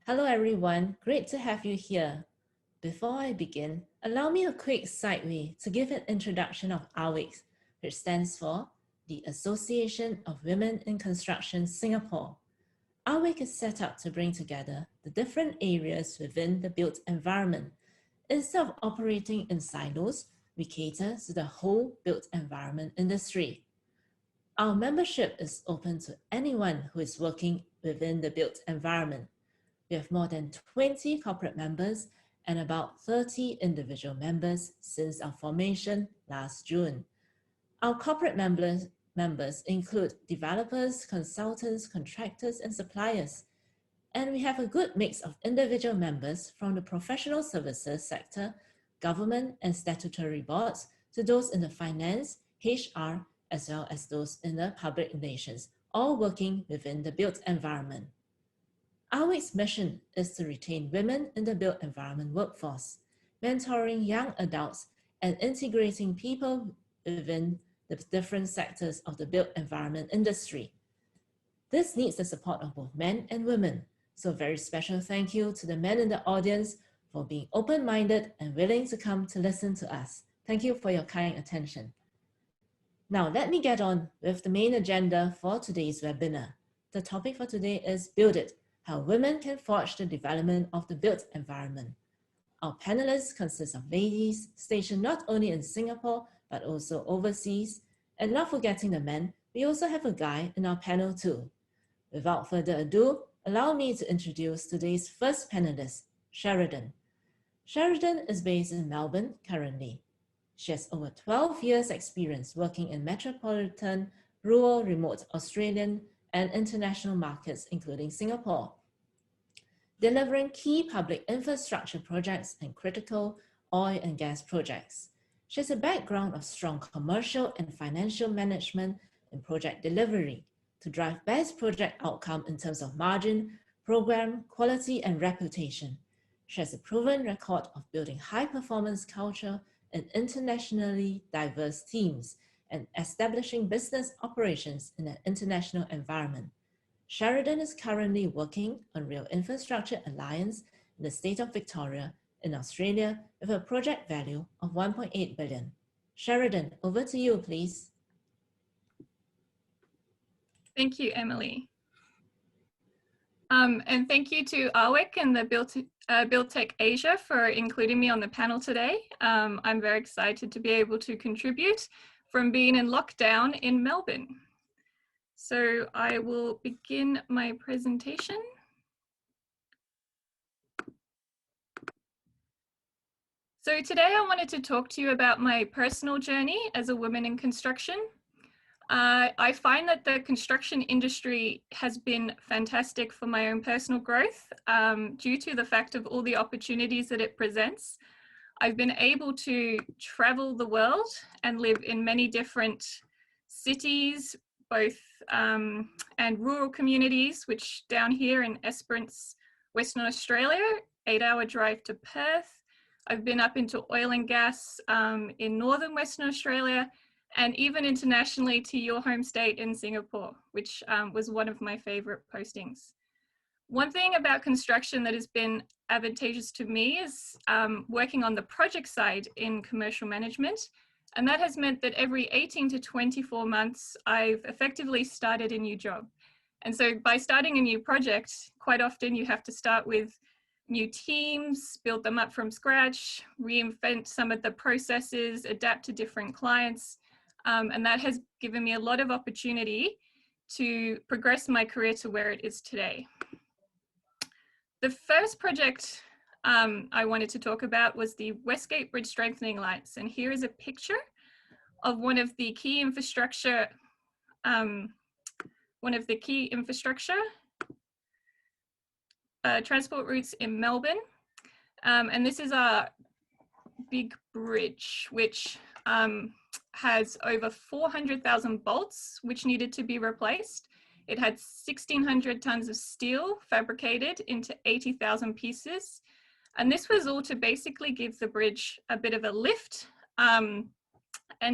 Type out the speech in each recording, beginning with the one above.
Hello everyone, great to have you here. Before I begin, allow me a quick sideway to give an introduction of AWiCS, which stands for the Association of Women in Construction Singapore. AWiCS is set up to bring together the different areas within the built environment. Instead of operating in silos, we cater to the whole built environment industry. Our membership is open to anyone who is working within the built environment. We have more than 20 corporate members and about 30 individual members since our formation last June. Our corporate members include developers, consultants, contractors, and suppliers. And we have a good mix of individual members from the professional services sector, government and statutory boards, to those in the finance, HR, as well as those in the public relations, all working within the built environment. AWiCS' mission is to retain women in the built environment workforce, mentoring young adults and integrating people within the different sectors of the built environment industry. This needs the support of both men and women, so a very special thank you to the men in the audience for being open-minded and willing to come to listen to us. Thank you for your kind attention. Now, let me get on with the main agenda for today's webinar. The topic for today is Build It, how women can forge the development of the built environment. Our panelists consist of ladies stationed not only in Singapore, but also overseas. And not forgetting the men, we also have a guy in our panel too. Without further ado, allow me to introduce today's first panelist, Sheridan. Sheridan is based in Melbourne currently. She has over 12 years experience working in metropolitan, rural, remote Australian, and international markets, including Singapore, delivering key public infrastructure projects and critical oil and gas projects. She has a background of strong commercial and financial management and project delivery to drive best project outcome in terms of margin, program, quality, and reputation. She has a proven record of building high-performance culture in internationally diverse teams and establishing business operations in an international environment. Sheridan is currently working on Rail Infrastructure Alliance in the state of Victoria in Australia with a project value of 1.8 billion. Sheridan, over to you, please. Thank you, Emily. And thank you to AWiCS and the BuildTech Asia for including me on the panel today. I'm very excited to be able to contribute from being in lockdown in Melbourne. So I will begin my presentation. So today I wanted to talk to you about my personal journey as a woman in construction. I find that the construction industry has been fantastic for my own personal growth due to the fact of all the opportunities that it presents. I've been able to travel the world and live in many different cities, both and rural communities, which down here in Esperance, Western Australia, 8-hour drive to Perth. I've been up into oil and gas in northern Western Australia, and even internationally to your home state in Singapore, which was one of my favorite postings. One thing about construction that has been advantageous to me is working on the project side in commercial management. And that has meant that every 18 to 24 months, I've effectively started a new job. And so by starting a new project, quite often you have to start with new teams, build them up from scratch, reinvent some of the processes, adapt to different clients. And that has given me a lot of opportunity to progress my career to where it is today. The first project I wanted to talk about was the Westgate Bridge Strengthening Alliance. And here is a picture of one of the key infrastructure, transport routes in Melbourne. And this is our big bridge, which has over 400,000 bolts, which needed to be replaced. It had 1,600 tons of steel fabricated into 80,000 pieces. And this was all to basically give the bridge a bit of a lift and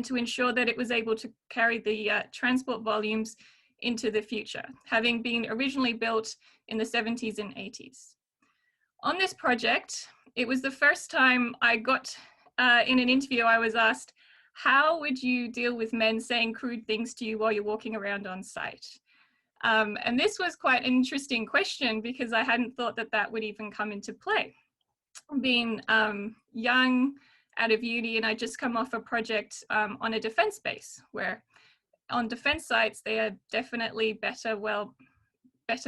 to ensure that it was able to carry the transport volumes into the future, having been originally built in the 70s and 80s. On this project, it was the first time I got, in an interview, I was asked, how would you deal with men saying crude things to you while you're walking around on site? And this was quite an interesting question because I hadn't thought that that would even come into play. Being young, out of uni, and I just come off a project on a defense base where on defense sites, they are definitely better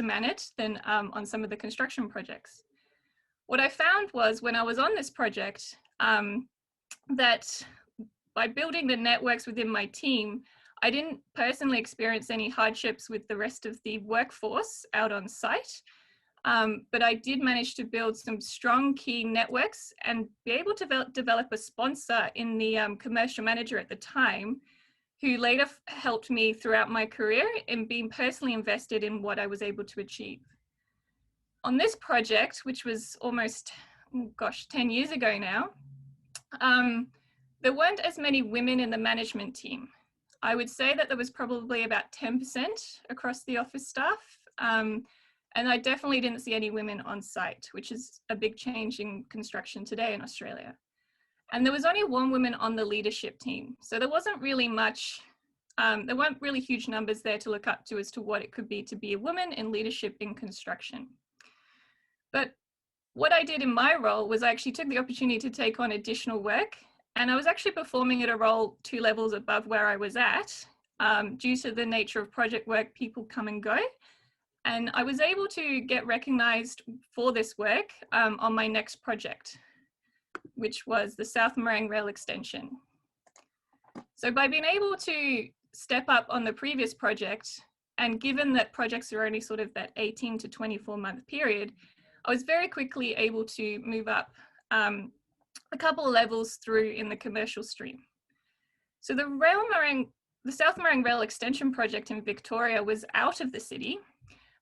managed than on some of the construction projects. What I found was when I was on this project, that by building the networks within my team, I didn't personally experience any hardships with the rest of the workforce out on site, but I did manage to build some strong key networks and be able to develop a sponsor in the commercial manager at the time, who later helped me throughout my career in being personally invested in what I was able to achieve. On this project, which was almost, 10 years ago now, there weren't as many women in the management team. I would say that there was probably about 10% across the office staff. And I definitely didn't see any women on site, which is a big change in construction today in Australia. And there was only one woman on the leadership team. So there wasn't really much, there weren't really huge numbers there to look up to as to what it could be to be a woman in leadership in construction. But what I did in my role was I actually took the opportunity to take on additional work, and I was actually performing at a role 2 levels above where I was at. Due to the nature of project work, people come and go. And I was able to get recognized for this work on my next project, which was the South Morang Rail Extension. So by being able to step up on the previous project, and given that projects are only sort of that 18 to 24 month period, I was very quickly able to move up a couple of levels through in the commercial stream. So the South Morang Rail Extension project in Victoria was out of the city,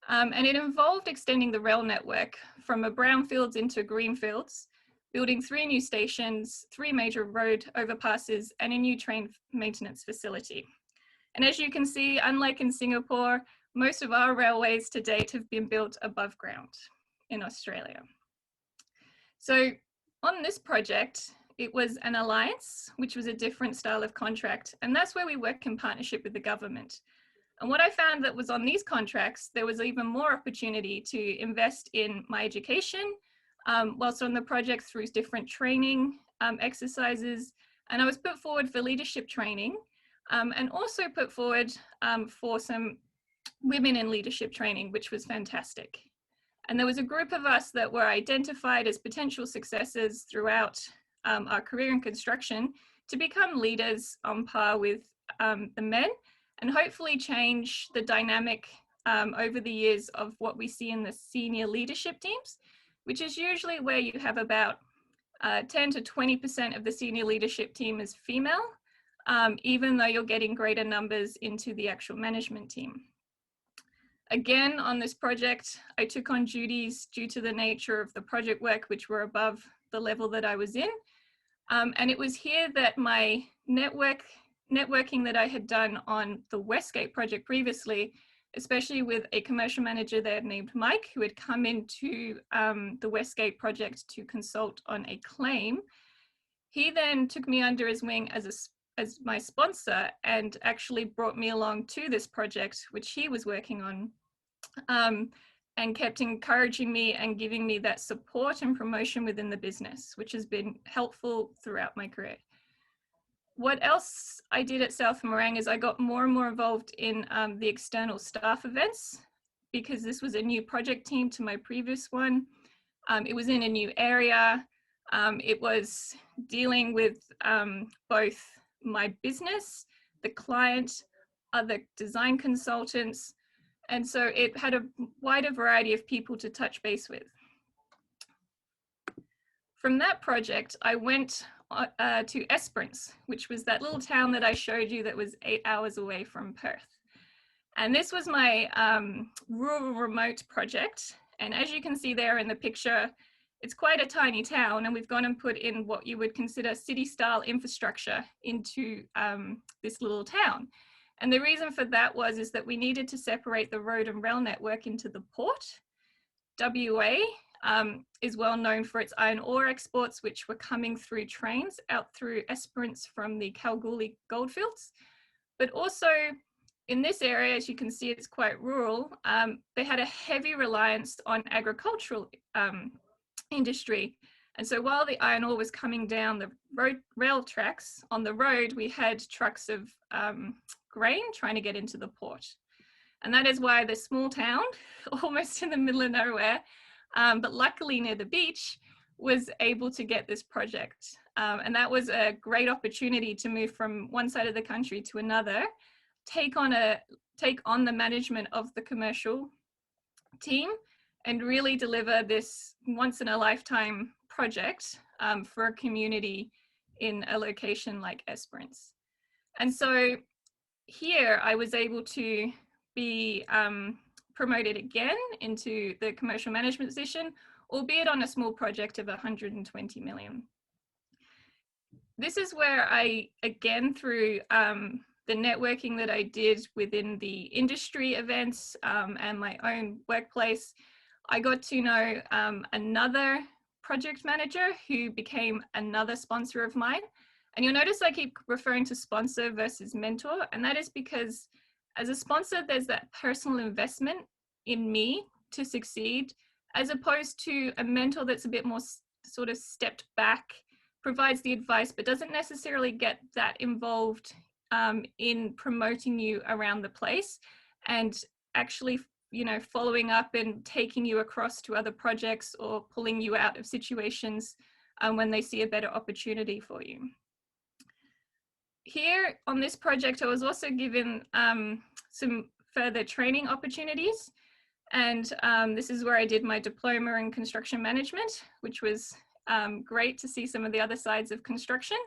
and it involved extending the rail network from a brownfields into greenfields, building 3 new stations, 3 major road overpasses, and a new train maintenance facility. And as you can see, unlike in Singapore, most of our railways to date have been built above ground in Australia. So on this project, it was an alliance, which was a different style of contract. And that's where we work in partnership with the government. And what I found that was on these contracts, there was even more opportunity to invest in my education, whilst on the project through different training exercises. And I was put forward for leadership training, and also put forward for some women in leadership training, which was fantastic. And there was a group of us that were identified as potential successors throughout our career in construction to become leaders on par with the men, and hopefully change the dynamic over the years of what we see in the senior leadership teams, which is usually where you have about 10 to 20% of the senior leadership team is female, even though you're getting greater numbers into the actual management team. Again, on this project, I took on duties due to the nature of the project work, which were above the level that I was in. And it was here that my networking that I had done on the Westgate project previously, especially with a commercial manager there named Mike, who had come into the Westgate project to consult on a claim. He then took me under his wing as my sponsor and actually brought me along to this project, which he was working on, and kept encouraging me and giving me that support and promotion within the business, which has been helpful throughout my career. What else I did at South Morang is I got more and more involved in the external staff events, because this was a new project team to my previous one. It was in a new area. It was dealing with both my business, the client, other design consultants. And so it had a wider variety of people to touch base with. From that project, I went to Esperance, which was that little town that I showed you that was 8 hours away from Perth. And this was my rural remote project. And as you can see there in the picture, it's quite a tiny town, and we've gone and put in what you would consider city-style infrastructure into this little town. And the reason for that is that we needed to separate the road and rail network into the port. WA is well known for its iron ore exports, which were coming through trains out through Esperance from the Kalgoorlie goldfields. But also in this area, as you can see, it's quite rural. They had a heavy reliance on agricultural industry. And so while the iron ore was coming down the rail tracks, on the road, we had trucks of grain trying to get into the port. And that is why this small town, almost in the middle of nowhere, but luckily near the beach, was able to get this project. And that was a great opportunity to move from one side of the country to another, take on the management of the commercial team, and really deliver this once in a lifetime project for a community in a location like Esperance. And so here I was able to be promoted again into the commercial management position, albeit on a small project of 120 million. This is where I, again, through the networking that I did within the industry events and my own workplace, I got to know another project manager who became another sponsor of mine. And you'll notice I keep referring to sponsor versus mentor, and that is because as a sponsor, there's that personal investment in me to succeed, as opposed to a mentor that's a bit more sort of stepped back, provides the advice, but doesn't necessarily get that involved in promoting you around the place and actually, you know, following up and taking you across to other projects or pulling you out of situations when they see a better opportunity for you. Here on this project, I was also given some further training opportunities. And this is where I did my diploma in construction management, which was great to see some of the other sides of construction.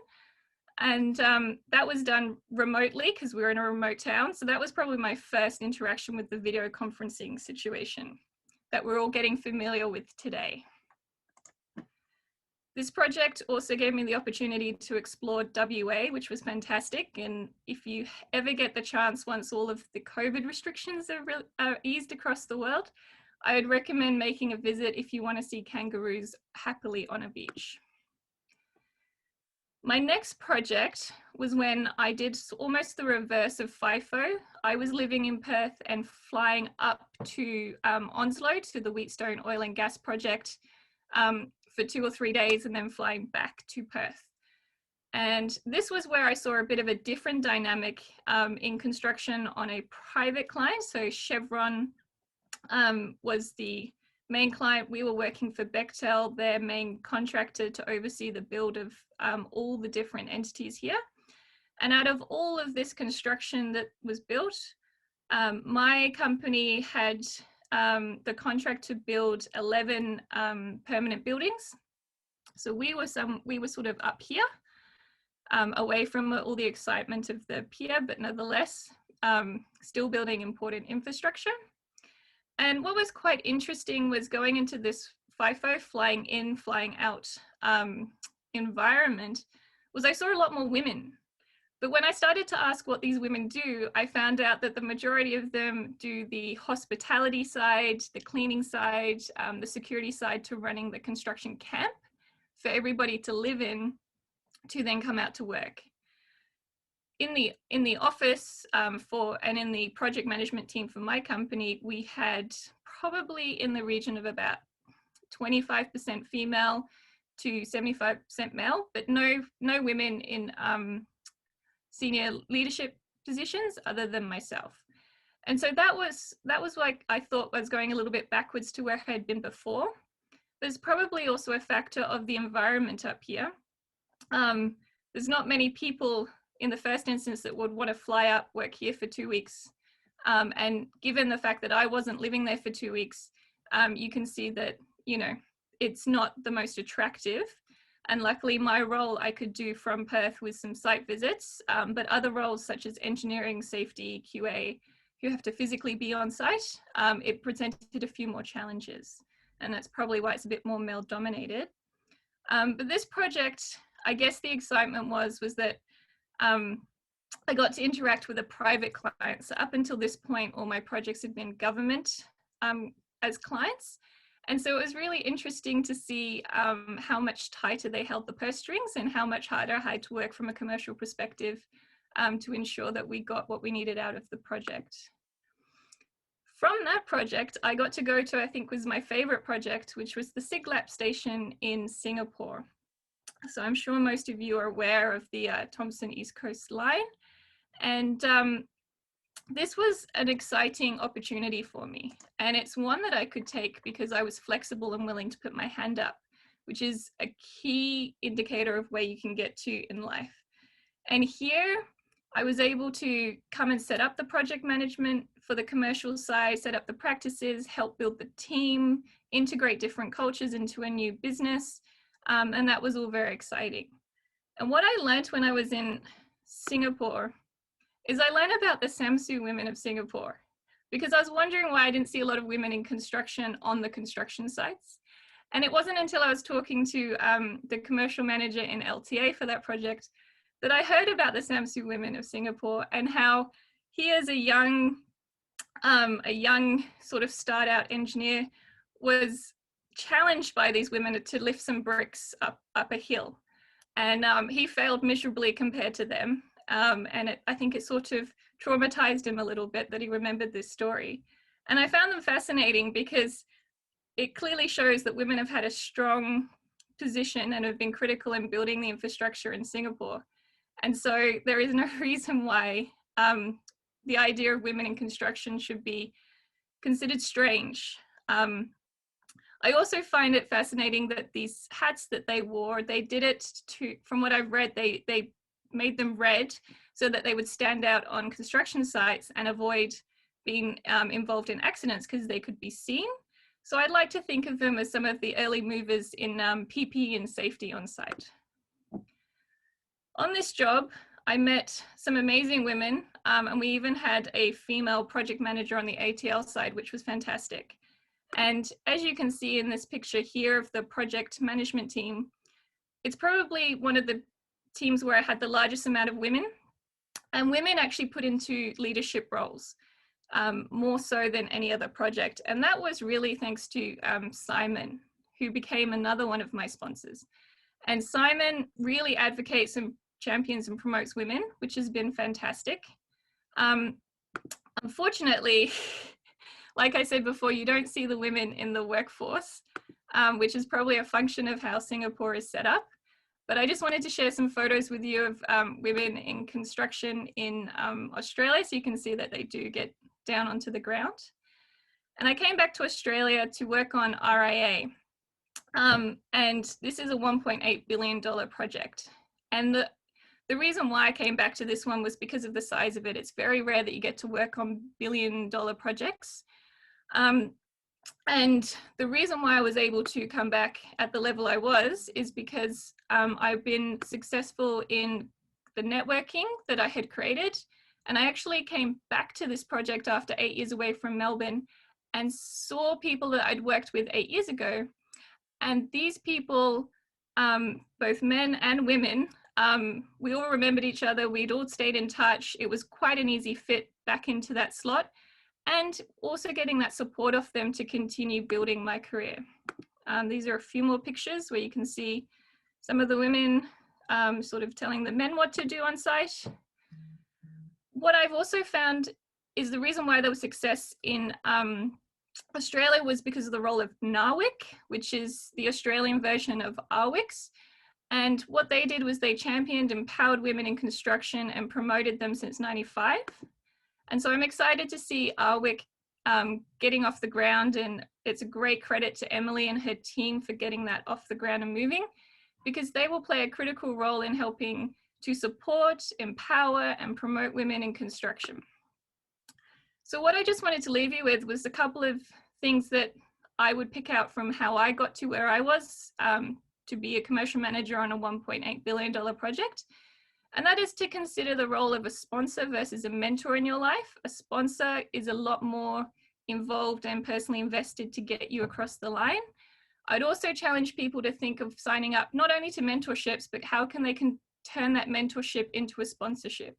And that was done remotely because we were in a remote town. So that was probably my first interaction with the video conferencing situation that we're all getting familiar with today. This project also gave me the opportunity to explore WA, which was fantastic. And if you ever get the chance, once all of the COVID restrictions are eased across the world, I would recommend making a visit if you want to see kangaroos happily on a beach. My next project was when I did almost the reverse of FIFO. I was living in Perth and flying up to Onslow to the Wheatstone Oil and Gas project for 2 or 3 days and then flying back to Perth. And this was where I saw a bit of a different dynamic in construction on a private client. So Chevron was the main client. We were working for Bechtel, their main contractor, to oversee the build of all the different entities here. And out of all of this construction that was built, my company had the contract to build 11 permanent buildings. So we were sort of up here, away from all the excitement of the pier, but nevertheless, still building important infrastructure. And what was quite interesting was going into this FIFO, flying in, flying out environment, was I saw a lot more women. But when I started to ask what these women do, I found out that the majority of them do the hospitality side, the cleaning side, the security side to running the construction camp for everybody to live in, to then come out to work. In the office and in the project management team for my company, we had probably in the region of about 25% female to 75% male, but no women in senior leadership positions other than myself. And so that was like I thought was going a little bit backwards to where I had been before. There's probably also a factor of the environment up here. There's not many people in the first instance that would want to fly up, work here for 2 weeks. And given the fact that I wasn't living there for 2 weeks, you can see that, you know, it's not the most attractive. And luckily my role I could do from Perth with some site visits, but other roles such as engineering, safety, QA, you have to physically be on site. It presented a few more challenges, and that's probably why it's a bit more male dominated. But this project, I guess the excitement was that I got to interact with a private client. So up until this point, all my projects had been government as clients. And so it was really interesting to see how much tighter they held the purse strings and how much harder I had to work from a commercial perspective to ensure that we got what we needed out of the project. From that project, I got to go to, I think was my favorite project, which was the SIGLAP station in Singapore. So I'm sure most of you are aware of the Thomson East Coast Line. And this was an exciting opportunity for me. And it's one that I could take because I was flexible and willing to put my hand up, which is a key indicator of where you can get to in life. And here I was able to come and set up the project management for the commercial side, set up the practices, help build the team, integrate different cultures into a new business. And that was all very exciting. And what I learned when I was in Singapore is I learned about the Samsu women of Singapore, because I was wondering why I didn't see a lot of women in construction on the construction sites. And it wasn't until I was talking to the commercial manager in LTA for that project that I heard about the Samsu women of Singapore and how he, as a young sort of start out engineer, was challenged by these women to lift some bricks up a hill. And he failed miserably compared to them. And I think it sort of traumatized him a little bit that he remembered this story. And I found them fascinating because it clearly shows that women have had a strong position and have been critical in building the infrastructure in Singapore. And so there is no reason why the idea of women in construction should be considered strange. I also find it fascinating that these hats that they wore, they did it to, from what I've read, they made them red so that they would stand out on construction sites and avoid being involved in accidents because they could be seen. So I'd like to think of them as some of the early movers in PPE and safety on site. On this job, I met some amazing women, and we even had a female project manager on the ATL side, which was fantastic. And as you can see in this picture here of the project management team, it's probably one of the teams where I had the largest amount of women, and women actually put into leadership roles, more so than any other project. And that was really thanks to Simon, who became another one of my sponsors. And Simon really advocates and champions and promotes women, which has been fantastic. Unfortunately, like I said before, you don't see the women in the workforce, which is probably a function of how Singapore is set up. But I just wanted to share some photos with you of women in construction in Australia, so you can see that they do get down onto the ground. And I came back to Australia to work on RIA. And this is a $1.8 billion project. And the reason why I came back to this one was because of the size of it. It's very rare that you get to work on billion-dollar projects. And the reason why I was able to come back at the level I was is because I've been successful in the networking that I had created. And I actually came back to this project after 8 years away from Melbourne and saw people that I'd worked with 8 years ago. And these people, both men and women, we all remembered each other. We'd all stayed in touch. It was quite an easy fit back into that slot, and also getting that support off them to continue building my career. These are a few more pictures where you can see some of the women sort of telling the men what to do on site. What I've also found is the reason why there was success in Australia was because of the role of AWiCS, which is the Australian version of AWiCS. And what they did was they championed, empowered women in construction and promoted them since '95. And so I'm excited to see AWiCS getting off the ground, and it's a great credit to Emily and her team for getting that off the ground and moving, because they will play a critical role in helping to support, empower, and promote women in construction. So what I just wanted to leave you with was a couple of things that I would pick out from how I got to where I was to be a commercial manager on a $1.8 billion project. And that is to consider the role of a sponsor versus a mentor in your life. A sponsor is a lot more involved and personally invested to get you across the line. I'd also challenge people to think of signing up not only to mentorships, but how can they turn that mentorship into a sponsorship.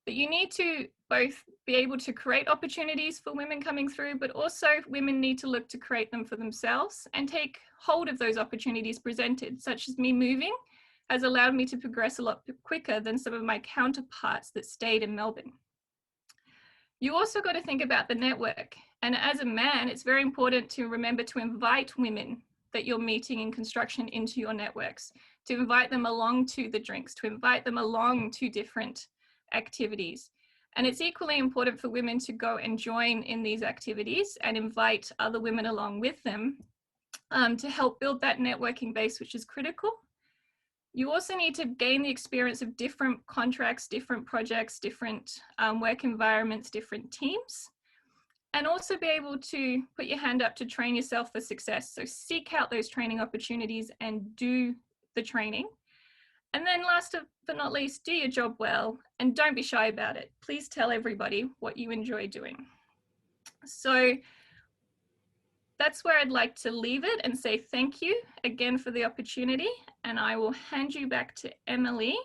But you need to both be able to create opportunities for women coming through, but also women need to look to create them for themselves and take hold of those opportunities presented, such as me moving has allowed me to progress a lot quicker than some of my counterparts that stayed in Melbourne. You also got to think about the network. And as a man, it's very important to remember to invite women that you're meeting in construction into your networks, to invite them along to the drinks, to invite them along to different activities. And it's equally important for women to go and join in these activities and invite other women along with them to help build that networking base, which is critical. You also need to gain the experience of different contracts, different projects, different work environments, different teams, and also be able to put your hand up to train yourself for success. So seek out those training opportunities and do the training. And then last but not least, do your job well and don't be shy about it. Please tell everybody what you enjoy doing. So that's where I'd like to leave it and say thank you again for the opportunity. And I will hand you back to Emily.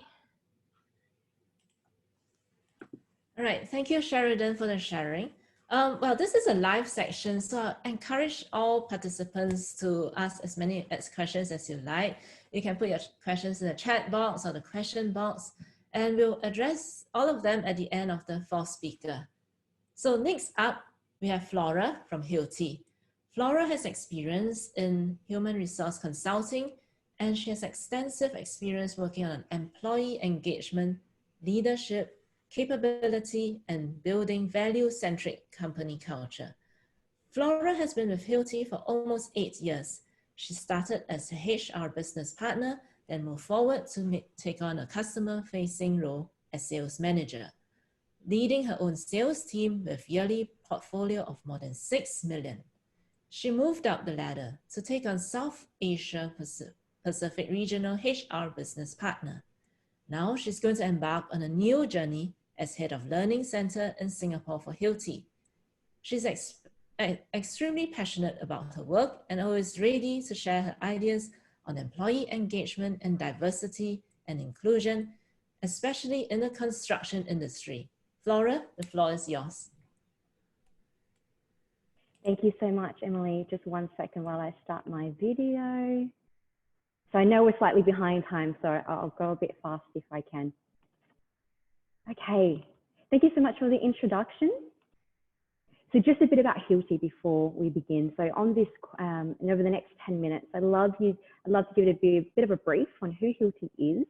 All right, thank you, Sheridan, for the sharing. Well, this is a live section, so I encourage all participants to ask as many questions as you like. You can put your questions in the chat box or the question box, and we'll address all of them at the end of the fourth speaker. So next up, we have Flora from Hilti. Flora has experience in human resource consulting, and she has extensive experience working on employee engagement, leadership, capability, and building value-centric company culture. Flora has been with Hilti for almost 8 years. She started as a HR business partner, then moved forward to take on a customer-facing role as sales manager, leading her own sales team with yearly portfolio of more than 6 million. She moved up the ladder to take on South Asia Pacific Regional HR business partner. Now she's going to embark on a new journey as head of Learning Center in Singapore for Hilti. She's extremely passionate about her work and always ready to share her ideas on employee engagement and diversity and inclusion, especially in the construction industry. Flora, the floor is yours. Thank you so much, Emily. Just 1 second while I start my video. So I know we're slightly behind time, so I'll go a bit fast if I can. Okay, thank you so much for the introduction. So just a bit about Hilti before we begin. So on this, and over the next 10 minutes, I'd love to give it a bit of a brief on who Hilti is,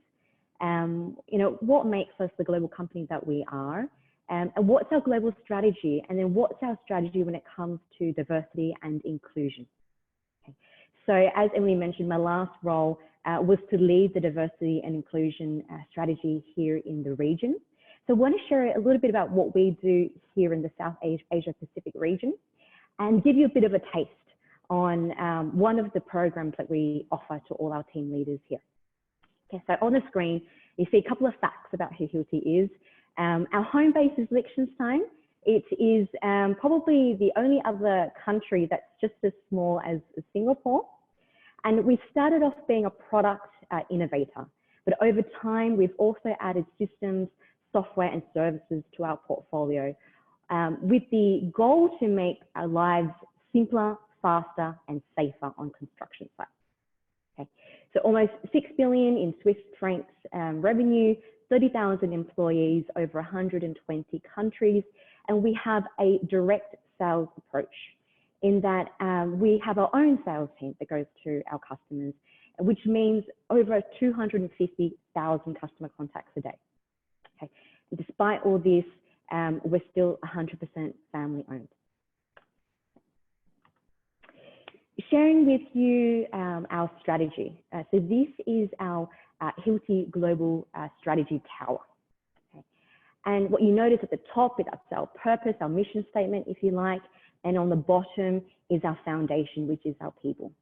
you know, what makes us the global company that we are, and what's our global strategy, and then what's our strategy when it comes to diversity and inclusion. Okay. So as Emily mentioned, my last role was to lead the diversity and inclusion strategy here in the region. So I want to share a little bit about what we do here in the South Asia Pacific region and give you a bit of a taste on one of the programs that we offer to all our team leaders here. Okay, so on the screen, you see a couple of facts about who Hilti is. Our home base is Liechtenstein. It is probably the only other country that's just as small as Singapore. And we started off being a product innovator, but over time, we've also added systems, software and services to our portfolio with the goal to make our lives simpler, faster and safer on construction sites. Okay. So almost 6 billion in Swiss francs revenue, 30,000 employees, over 120 countries, and we have a direct sales approach in that we have our own sales team that goes to our customers, which means over 250,000 customer contacts a day. Okay. And despite all this, we're still 100% family owned. Sharing with you our strategy. So this is our Hilti Global Strategy Tower. Okay. And what you notice at the top is our purpose, our mission statement, if you like, and on the bottom is our foundation, which is our people.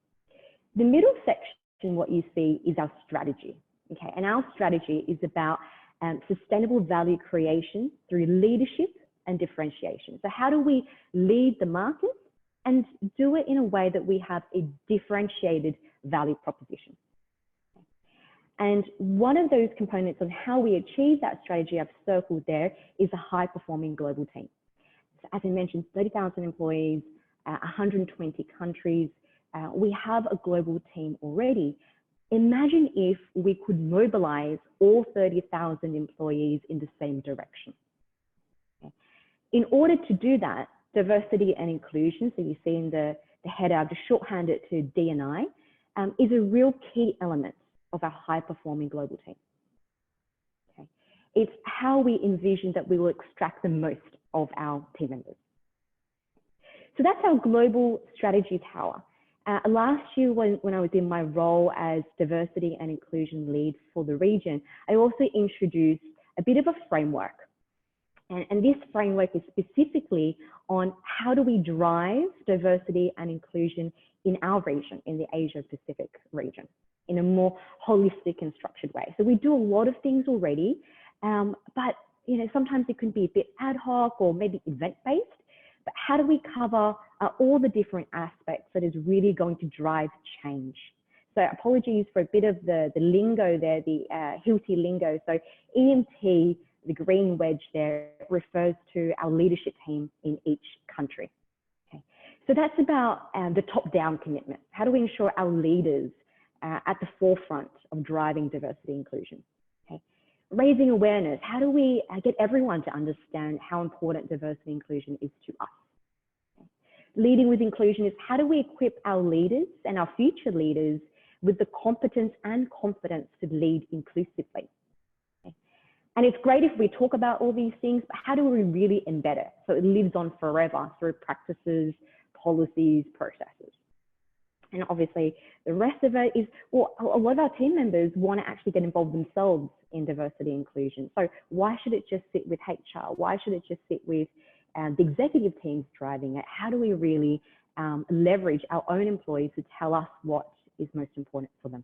The middle section, what you see is our strategy. Okay, and our strategy is about sustainable value creation through leadership and differentiation. So how do we lead the market and do it in a way that we have a differentiated value proposition? And one of those components on how we achieve that strategy I've circled there is a high-performing global team. So as I mentioned, 30,000 employees, 120 countries. We have a global team already. Imagine if we could mobilize all 30,000 employees in the same direction. Okay. In order to do that, diversity and inclusion, so you see in the header, I've just shorthanded to D&I, is a real key element of our high-performing global team. Okay. It's how we envision that we will extract the most of our team members. So that's our global strategy tower. Last year, when I was in my role as diversity and inclusion lead for the region, I also introduced a bit of a framework. And this framework is specifically on how do we drive diversity and inclusion in our region, in the Asia Pacific region, in a more holistic and structured way. So we do a lot of things already, but sometimes it can be a bit ad hoc or maybe event-based. But how do we cover all the different aspects that is really going to drive change? So apologies for a bit of the lingo there, the Hilti lingo. So EMT, the green wedge there, refers to our leadership team in each country. Okay. So that's about the top-down commitment. How do we ensure our leaders at the forefront of driving diversity and inclusion? Okay. Raising awareness. How do we get everyone to understand how important diversity and inclusion is to us? Okay. Leading with inclusion is how do we equip our leaders and our future leaders with the competence and confidence to lead inclusively? Okay. And it's great if we talk about all these things, but how do we really embed it so it lives on forever through practices, policies, processes? And obviously, the rest of it is, well, a lot of our team members want to actually get involved themselves in diversity and inclusion. So why should it just sit with HR? Why should it just sit with the executive teams driving it? How do we really leverage our own employees to tell us what is most important for them?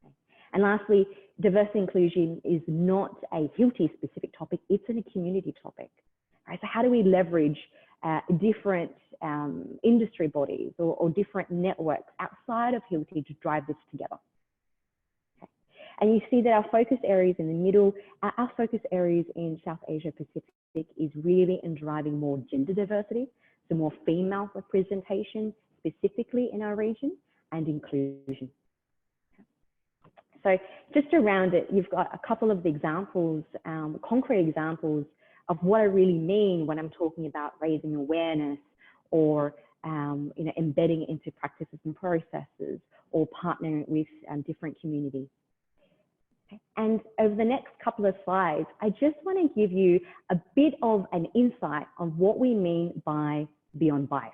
Okay. And lastly, diversity and inclusion is not a Hilti specific topic, it's a community topic. Right? So how do we leverage different industry bodies or different networks outside of Hilti to drive this together? Okay. And you see that our focus areas in the middle, our focus areas in South Asia Pacific is really in driving more gender diversity, so more female representation specifically in our region, and inclusion. So just around it, you've got a couple of the examples, concrete examples of what I really mean when I'm talking about raising awareness or embedding it into practices and processes or partnering with different communities. Okay. And over the next couple of slides, I just want to give you a bit of an insight on what we mean by Beyond Bias.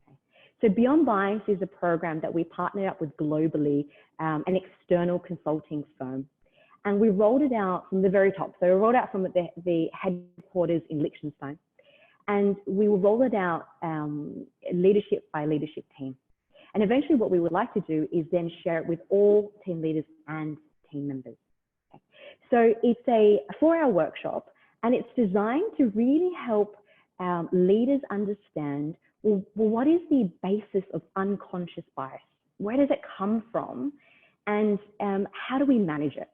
Okay. So Beyond Bias is a program that we partnered up with globally, an external consulting firm. And we rolled it out from the very top. So we rolled out from the headquarters in Liechtenstein. And we will roll it out leadership by leadership team. And eventually what we would like to do is then share it with all team leaders and team members. Okay. So it's a 4-hour workshop, and it's designed to really help leaders understand, well, what is the basis of unconscious bias? Where does it come from? And how do we manage it?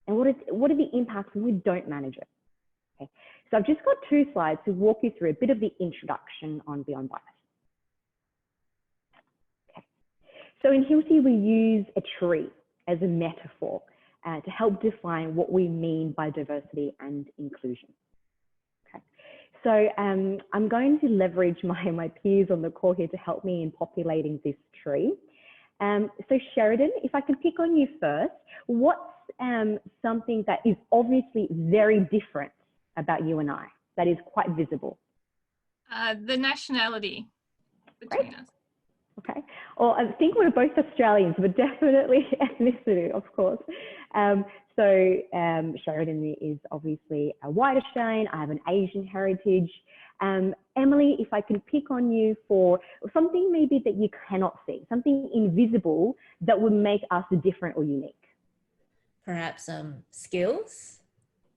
And what are the impacts when we don't manage it? Okay. So I've just got 2 slides to walk you through a bit of the introduction on Beyond Bias. Okay. So in Hilti, we use a tree as a metaphor to help define what we mean by diversity and inclusion. Okay. So I'm going to leverage my peers on the call here to help me in populating this tree. So Sheridan, if I can pick on you first, what's something that is obviously very different about you and I, that is quite visible? The nationality between us. Okay. Well, I think we're both Australians, but definitely ethnicity, of course. So Sheridan is obviously a white Australian. I have an Asian heritage. Emily, if I can pick on you for something maybe that you cannot see, something invisible that would make us different or unique. Perhaps skills?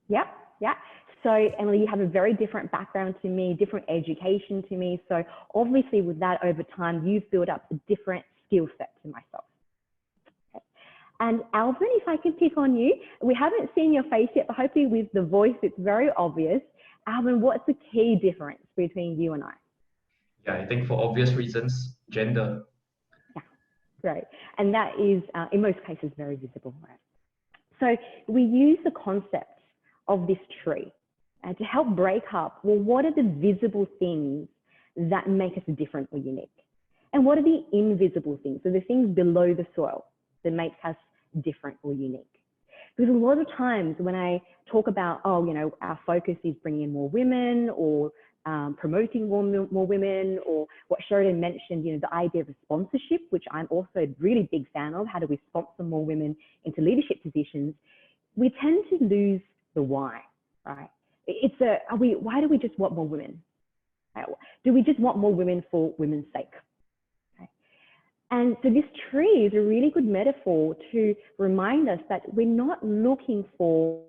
Yeah, yeah. So Emily, you have a very different background to me, different education to me. So obviously with that over time, you've built up a different skill set to myself. Okay. And Alvin, if I can pick on you, we haven't seen your face yet, but hopefully with the voice, it's very obvious. Alvin, what's the key difference between you and I? Yeah, I think for obvious reasons, gender. Yeah, great. And that is, in most cases, very visible, right? So we use the concept of this tree to help break up, well, what are the visible things that make us different or unique? And what are the invisible things? So the things below the soil that make us different or unique. Because a lot of times when I talk about, oh, you know, our focus is bringing in more women or promoting more women, or what Sheridan mentioned, you know, the idea of sponsorship, which I'm also a really big fan of. How do we sponsor more women into leadership positions? We tend to lose the why, right? It's why do we just want more women? Do we just want more women for women's sake? Okay. And so this tree is a really good metaphor to remind us that we're not looking for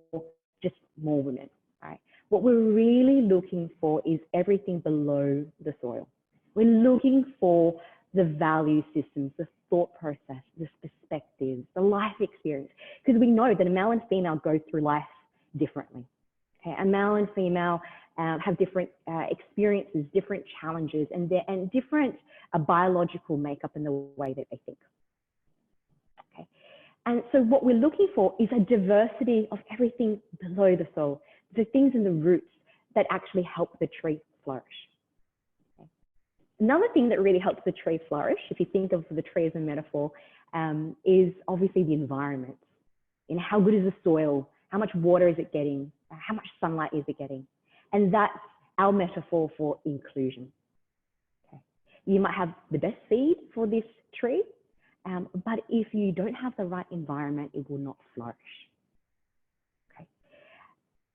just more women, right? What we're really looking for is everything below the soil. We're looking for the value systems, the thought process, the perspectives, the life experience, because we know that a male and female go through life differently. Okay, a male and female have different experiences, different challenges, and different biological makeup in the way that they think. Okay, and so what we're looking for is a diversity of everything below the soil, the things in the roots that actually help the tree flourish. Okay. Another thing that really helps the tree flourish, if you think of the tree as a metaphor, is obviously the environment. You know, how good is the soil? How much water is it getting? How much sunlight is it getting? And that's our metaphor for inclusion. Okay. You might have the best seed for this tree, but if you don't have the right environment, it will not flourish. Okay.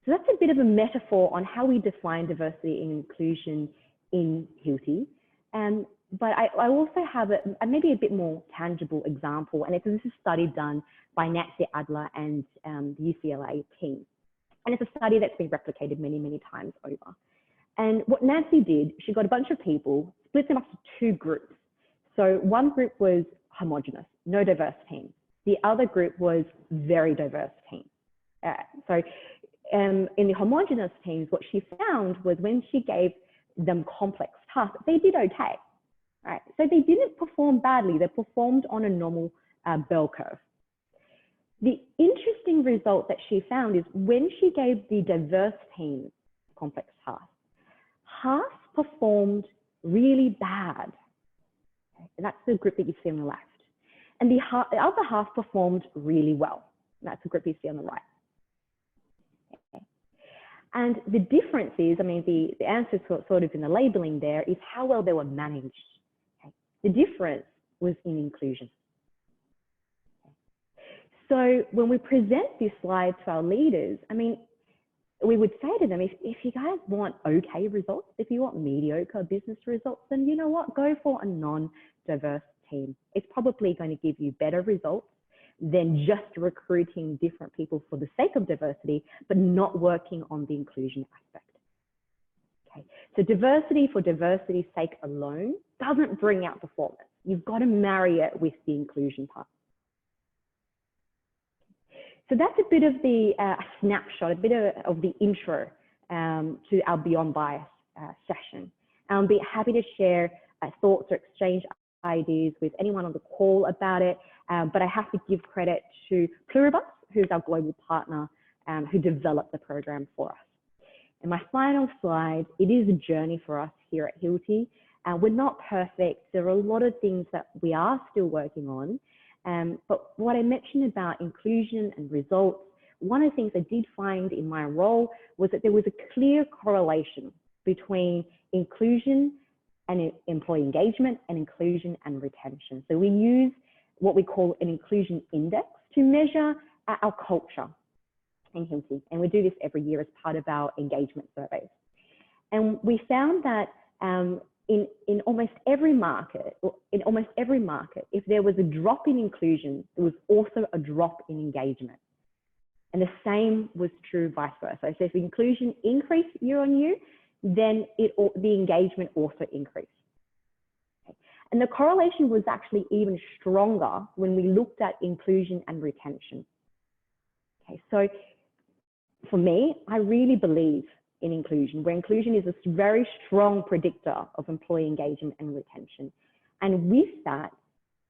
So that's a bit of a metaphor on how we define diversity and inclusion in Hilti. But I also have maybe a bit more tangible example, and this is a study done by Nancy Adler and the UCLA team. And it's a study that's been replicated many, many times over. And what Nancy did, she got a bunch of people, split them up to two groups. So one group was homogenous, no diverse team. The other group was very diverse team. In the homogenous teams, what she found was when she gave them complex tasks, they did okay, right? So they didn't perform badly. They performed on a normal bell curve. The interesting result that she found is when she gave the diverse teams complex tasks, half performed really bad. Okay? And that's the group that you see on the left. And the other half performed really well. And that's the group you see on the right. Okay? And the difference is, I mean, the answer sort of in the labeling there is how well they were managed. Okay? The difference was in inclusion. So when we present this slide to our leaders, I mean, we would say to them, if you guys want okay results, if you want mediocre business results, then you know what, go for a non-diverse team. It's probably going to give you better results than just recruiting different people for the sake of diversity, but not working on the inclusion aspect. Okay, so diversity for diversity's sake alone doesn't bring out performance. You've got to marry it with the inclusion part. So that's a bit of the snapshot, a bit of the intro to our Beyond Bias session. I'll be happy to share thoughts or exchange ideas with anyone on the call about it, but I have to give credit to Pluribus, who's our global partner, who developed the program for us. And my final slide, it is a journey for us here at Hilti. We're not perfect. There are a lot of things that we are still working on. But what I mentioned about inclusion and results, one of the things I did find in my role was that there was a clear correlation between inclusion and employee engagement and inclusion and retention. So we use what we call an inclusion index to measure our culture in Hilti. And we do this every year as part of our engagement surveys. And we found that in almost every market, if there was a drop in inclusion, there was also a drop in engagement. And the same was true vice versa. So if inclusion increased year on year, then the engagement also increased. Okay. And the correlation was actually even stronger when we looked at inclusion and retention. Okay, so for me, I really believe in inclusion, where inclusion is a very strong predictor of employee engagement and retention. And with that,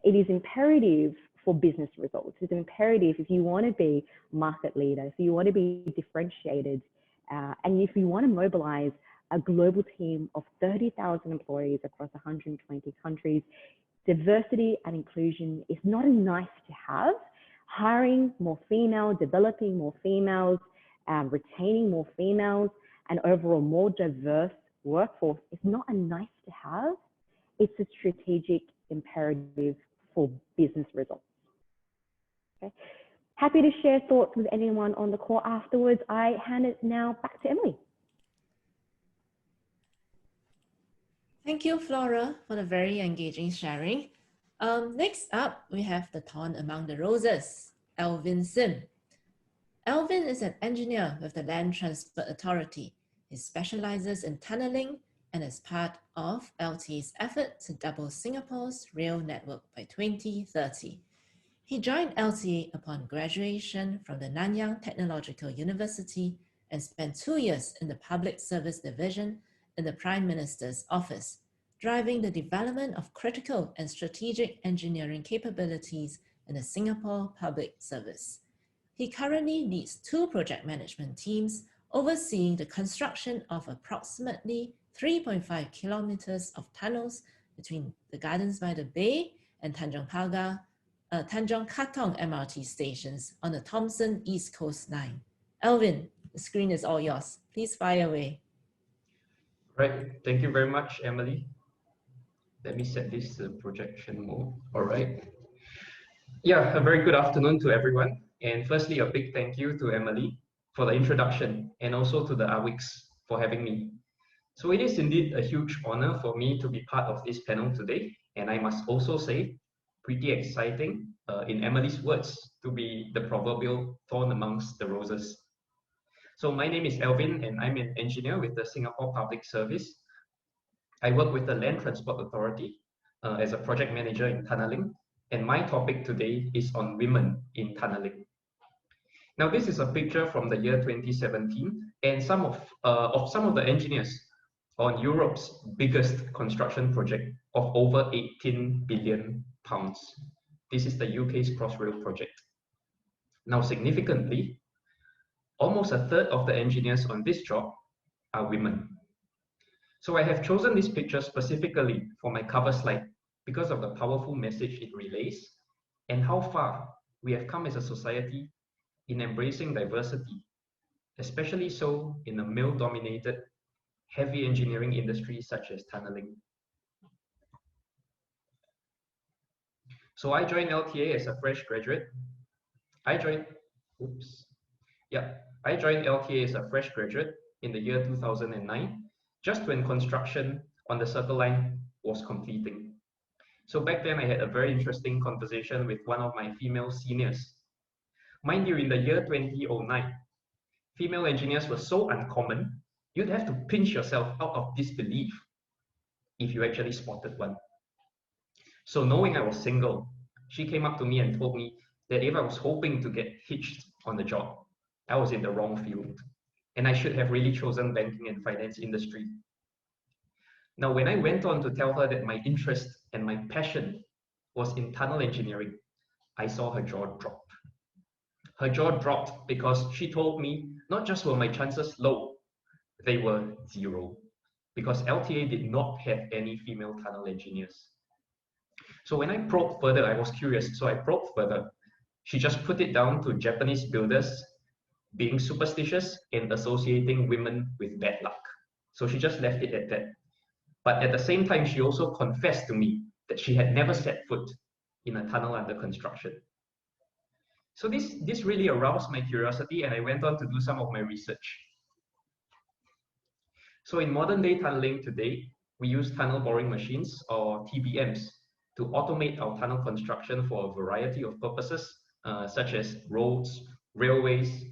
it is imperative for business results. It's imperative if you want to be market leader, if you want to be differentiated, and if you want to mobilize a global team of 30,000 employees across 120 countries, diversity and inclusion is not a nice to have. Hiring more females, developing more females, retaining more females, and overall more diverse workforce is not a nice to have. It's a strategic imperative for business results. Okay. Happy to share thoughts with anyone on the call afterwards. I hand it now back to Emily. Thank you, Flora, for the very engaging sharing. Next up, we have the thorn among the roses, Alvin Sim. Alvin is an engineer with the Land Transport Authority. He specializes in tunneling and is part of LTA's effort to double Singapore's rail network by 2030. He joined LTA upon graduation from the Nanyang Technological University and spent 2 years in the Public Service Division in the Prime Minister's office, driving the development of critical and strategic engineering capabilities in the Singapore Public Service. He currently leads 2 project management teams overseeing the construction of approximately 3.5 kilometers of tunnels between the Gardens by the Bay and Tanjong Katong MRT stations on the Thomson East Coast Line. Alvin, the screen is all yours. Please fire away. Right, thank you very much, Emily. Let me set this to projection mode. All right. Yeah, a very good afternoon to everyone. And firstly, a big thank you to Emily for the introduction and also to the AWiCS for having me. So it is indeed a huge honor for me to be part of this panel today. And I must also say, pretty exciting, in Emily's words, to be the proverbial thorn amongst the roses. So my name is Alvin and I'm an engineer with the Singapore Public Service. I work with the Land Transport Authority as a project manager in tunneling. And my topic today is on women in tunneling. Now, this is a picture from the year 2017 and some of the engineers on Europe's biggest construction project of over 18 billion pounds. This is the UK's Crossrail project. Now, significantly, almost a third of the engineers on this job are women. So I have chosen this picture specifically for my cover slide because of the powerful message it relays and how far we have come as a society in embracing diversity, especially so in a male-dominated, heavy engineering industry such as tunneling. So I joined LTA as a fresh graduate. I joined LTA as a fresh graduate in the year 2009, just when construction on the Circle Line was completing. So back then I had a very interesting conversation with one of my female seniors. Mind you, in the year 2009, female engineers were so uncommon, you'd have to pinch yourself out of disbelief if you actually spotted one. So knowing I was single, she came up to me and told me that if I was hoping to get hitched on the job, I was in the wrong field and I should have really chosen banking and finance industry. Now, when I went on to tell her that my interest and my passion was in tunnel engineering, I saw her jaw drop. Her jaw dropped because she told me not just were my chances low, they were 0, because LTA did not have any female tunnel engineers. So when I probed further, I was curious, so I probed further. She just put it down to Japanese builders being superstitious and associating women with bad luck. So she just left it at that. But at the same time, she also confessed to me that she had never set foot in a tunnel under construction. So this really aroused my curiosity and I went on to do some of my research. So in modern day tunneling today, we use tunnel boring machines or TBMs to automate our tunnel construction for a variety of purposes, such as roads, railways,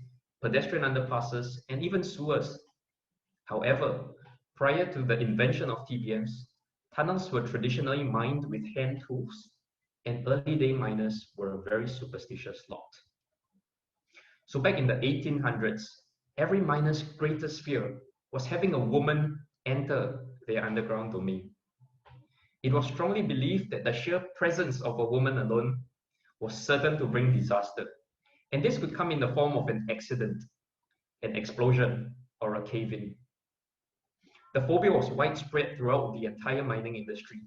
pedestrian underpasses, and even sewers. However, prior to the invention of TBMs, tunnels were traditionally mined with hand tools, and early day miners were a very superstitious lot. So back in the 1800s, every miner's greatest fear was having a woman enter their underground domain. It was strongly believed that the sheer presence of a woman alone was certain to bring disaster, and this could come in the form of an accident, an explosion, or a cave-in. The phobia was widespread throughout the entire mining industry.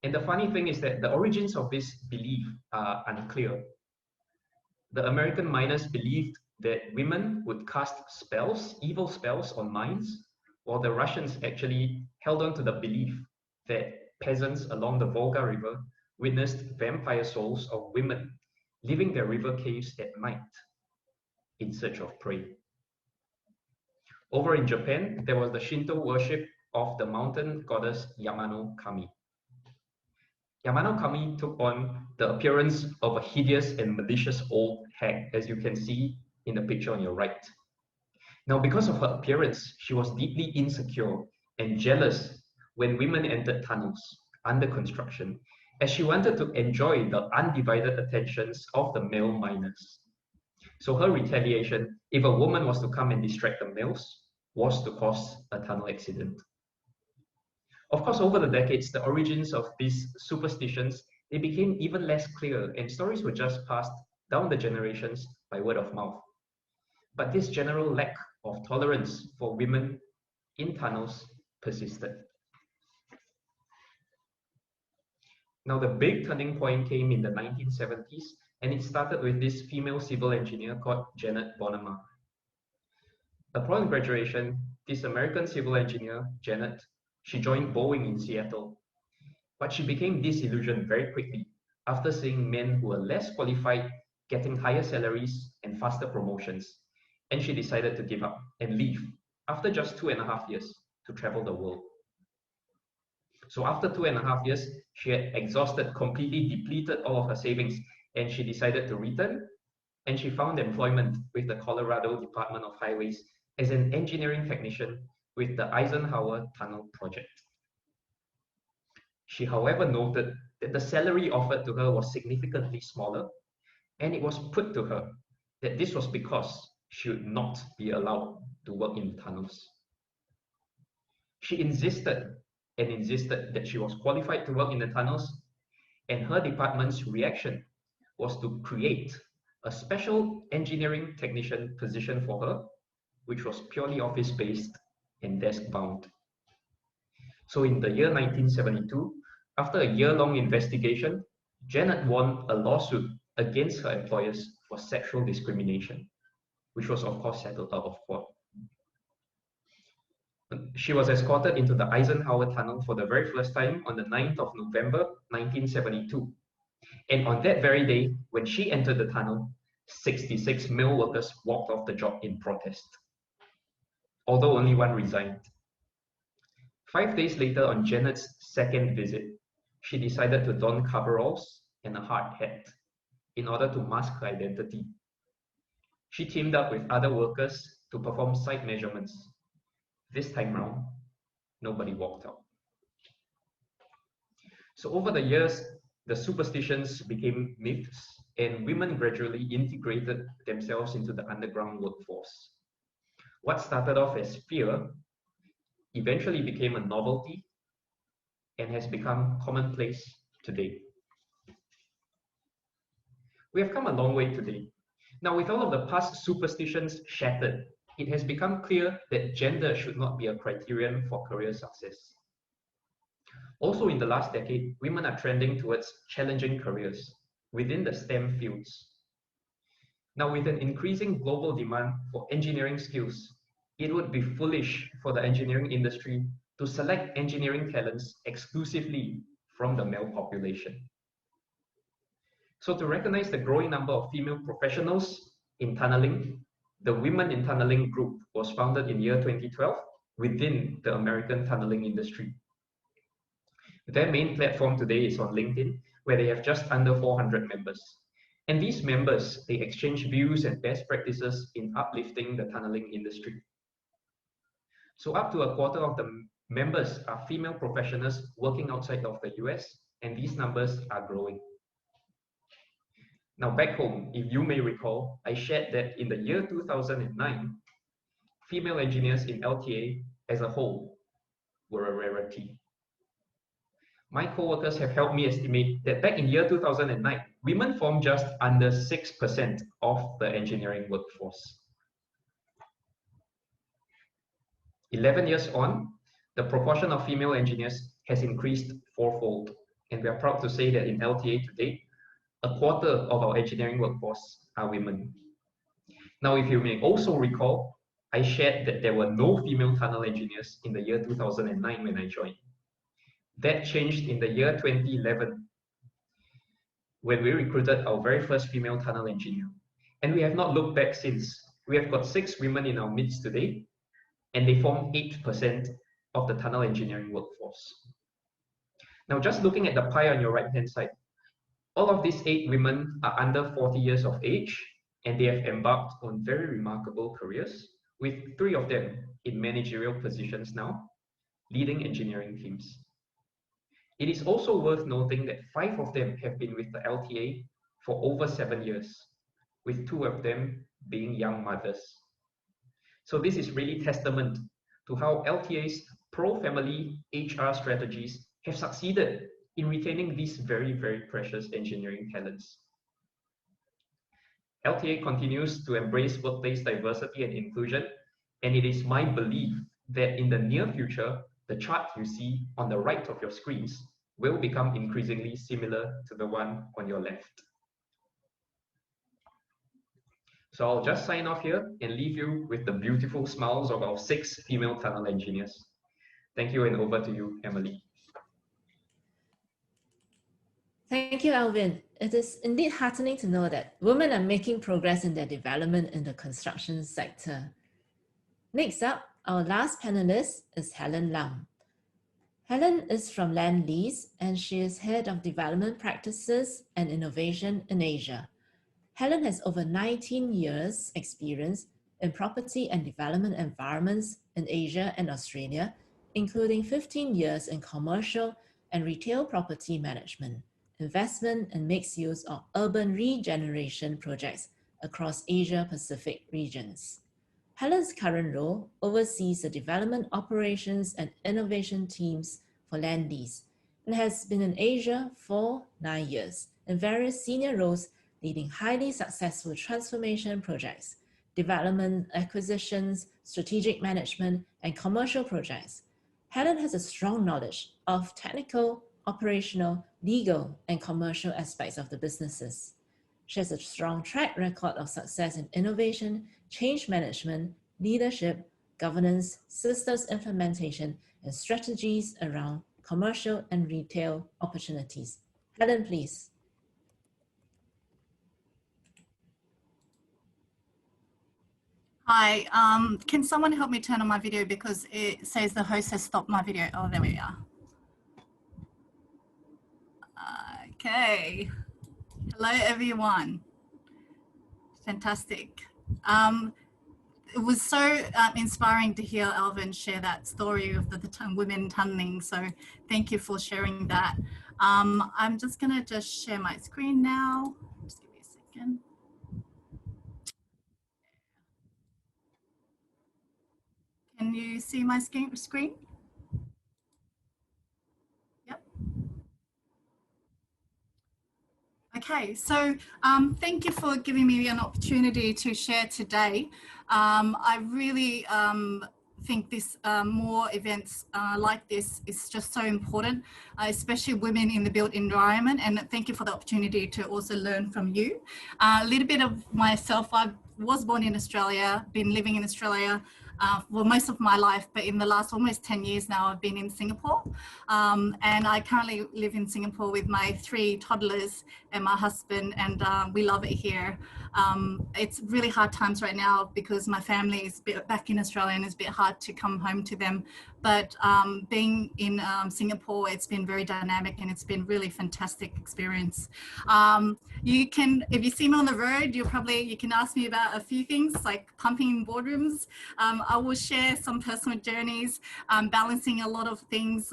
And the funny thing is that the origins of this belief are unclear. The American miners believed that women would cast spells, evil spells on mines, while the Russians actually held on to the belief that peasants along the Volga River witnessed vampire souls of women leaving their river caves at night in search of prey. Over in Japan, there was the Shinto worship of the mountain goddess Yamano Kami. Yamano Kami took on the appearance of a hideous and malicious old hag, as you can see in the picture on your right. Now, because of her appearance, she was deeply insecure and jealous when women entered tunnels under construction, as she wanted to enjoy the undivided attentions of the male miners. So her retaliation, if a woman was to come and distract the males, was to cause a tunnel accident. Of course, over the decades, the origins of these superstitions, they became even less clear, and stories were just passed down the generations by word of mouth. But this general lack of tolerance for women in tunnels persisted. Now, the big turning point came in the 1970s, and it started with this female civil engineer called Janet Bonema. Upon graduation, this American civil engineer, Janet, she joined Boeing in Seattle. But she became disillusioned very quickly after seeing men who were less qualified getting higher salaries and faster promotions, and she decided to give up and leave after just 2.5 years to travel the world. So after 2.5 years, she had exhausted, completely depleted all of her savings, and she decided to return, and she found employment with the Colorado Department of Highways as an engineering technician with the Eisenhower Tunnel project. She, however, noted that the salary offered to her was significantly smaller, and it was put to her that this was because she would not be allowed to work in the tunnels. She insisted and insisted that she was qualified to work in the tunnels, and her department's reaction was to create a special engineering technician position for her, which was purely office-based and desk-bound. So in the year 1972, after a year-long investigation, Janet won a lawsuit against her employers for sexual discrimination, which was of course settled out of court. She was escorted into the Eisenhower Tunnel for the very first time on the 9th of November 1972. And on that very day, when she entered the tunnel, 66 male workers walked off the job in protest, although only one resigned. 5 days later, on Janet's second visit, she decided to don coveralls and a hard hat in order to mask her identity. She teamed up with other workers to perform site measurements. This time round, nobody walked out. So over the years, the superstitions became myths, and women gradually integrated themselves into the underground workforce. What started off as fear eventually became a novelty and has become commonplace today. We have come a long way today. Now, with all of the past superstitions shattered, it has become clear that gender should not be a criterion for career success. Also, in the last decade, women are trending towards challenging careers within the STEM fields. Now, with an increasing global demand for engineering skills, it would be foolish for the engineering industry to select engineering talents exclusively from the male population. So to recognize the growing number of female professionals in tunneling, the Women in Tunneling group was founded in year 2012 within the American tunneling industry. Their main platform today is on LinkedIn, where they have just under 400 members. And these members, they exchange views and best practices in uplifting the tunneling industry. So up to a quarter of the members are female professionals working outside of the US, and these numbers are growing. Now back home, if you may recall, I shared that in the year 2009, female engineers in LTA as a whole were a rarity. My co-workers have helped me estimate that back in year 2009, women formed just under 6% of the engineering workforce. 11 years on, the proportion of female engineers has increased fourfold, and we are proud to say that in LTA today, a quarter of our engineering workforce are women. Now, if you may also recall, I shared that there were no female tunnel engineers in the year 2009 when I joined. That changed in the year 2011 when we recruited our very first female tunnel engineer. And we have not looked back since. We have got 6 women in our midst today, and they form 8% of the tunnel engineering workforce. Now, just looking at the pie on your right-hand side, all of these 8 women are under 40 years of age, and they have embarked on very remarkable careers, with 3 of them in managerial positions now, leading engineering teams. It is also worth noting that 5 of them have been with the LTA for over 7 years, with 2 of them being young mothers. So this is really testament to how LTA's pro-family HR strategies have succeeded in retaining these very, very precious engineering talents. LTA continues to embrace workplace diversity and inclusion, and it is my belief that in the near future, the chart you see on the right of your screens will become increasingly similar to the one on your left. So I'll just sign off here and leave you with the beautiful smiles of our 6 female tunnel engineers. Thank you, and over to you, Emily. Thank you, Alvin. It is indeed heartening to know that women are making progress in their development in the construction sector. Next up, our last panelist is Helen Lam. Helen is from Land Lease, and she is Head of Development Practices and Innovation in Asia. Helen has over 19 years experience in property and development environments in Asia and Australia, including 15 years in commercial and retail property management, investment and mixed use of urban regeneration projects across Asia-Pacific regions. Helen's current role oversees the development operations and innovation teams for Land Lease and has been in Asia for 9 years in various senior roles leading highly successful transformation projects, development, acquisitions, strategic management, and commercial projects. Helen has a strong knowledge of technical, operational, legal, and commercial aspects of the businesses. She has a strong track record of success in innovation, change management, leadership, governance, systems implementation, and strategies around commercial and retail opportunities. Helen, please. Hi, can someone help me turn on my video because it says the host has stopped my video. Oh, there we are. Okay. Hello, everyone. Fantastic. It was so inspiring to hear Alvin share that story of the women tunneling. So thank you for sharing that. I'm just going to share my screen now. Just give me a second. Can you see my screen? Yep. Okay, so thank you for giving me an opportunity to share today. I really think this more events like this is just so important, especially women in the built environment. And thank you for the opportunity to also learn from you. A little bit of myself, I was born in Australia, been living in Australia for most of my life, but in the last almost 10 years now, I've been in Singapore. And I currently live in Singapore with my 3 toddlers and my husband, and we love it here. It's really hard times right now because my family is back in Australia and it's a bit hard to come home to them. but being in Singapore, it's been very dynamic and it's been really fantastic experience. You can, if you see me on the road, you can ask me about a few things like pumping in boardrooms. I will share some personal journeys, balancing a lot of things.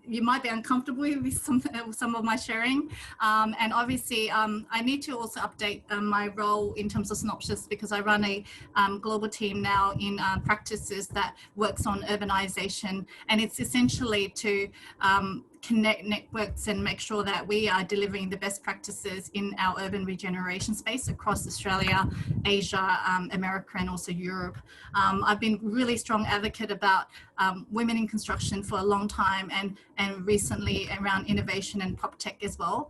You might be uncomfortable with some of my sharing. And obviously, I need to also update my role in terms of Synopsis, because I run a global team now in practices that works on urbanization. And it's essentially to connect networks and make sure that we are delivering the best practices in our urban regeneration space across Australia, Asia, America, and also Europe. I've been really strong advocate about women in construction for a long time, and recently around innovation and prop tech as well.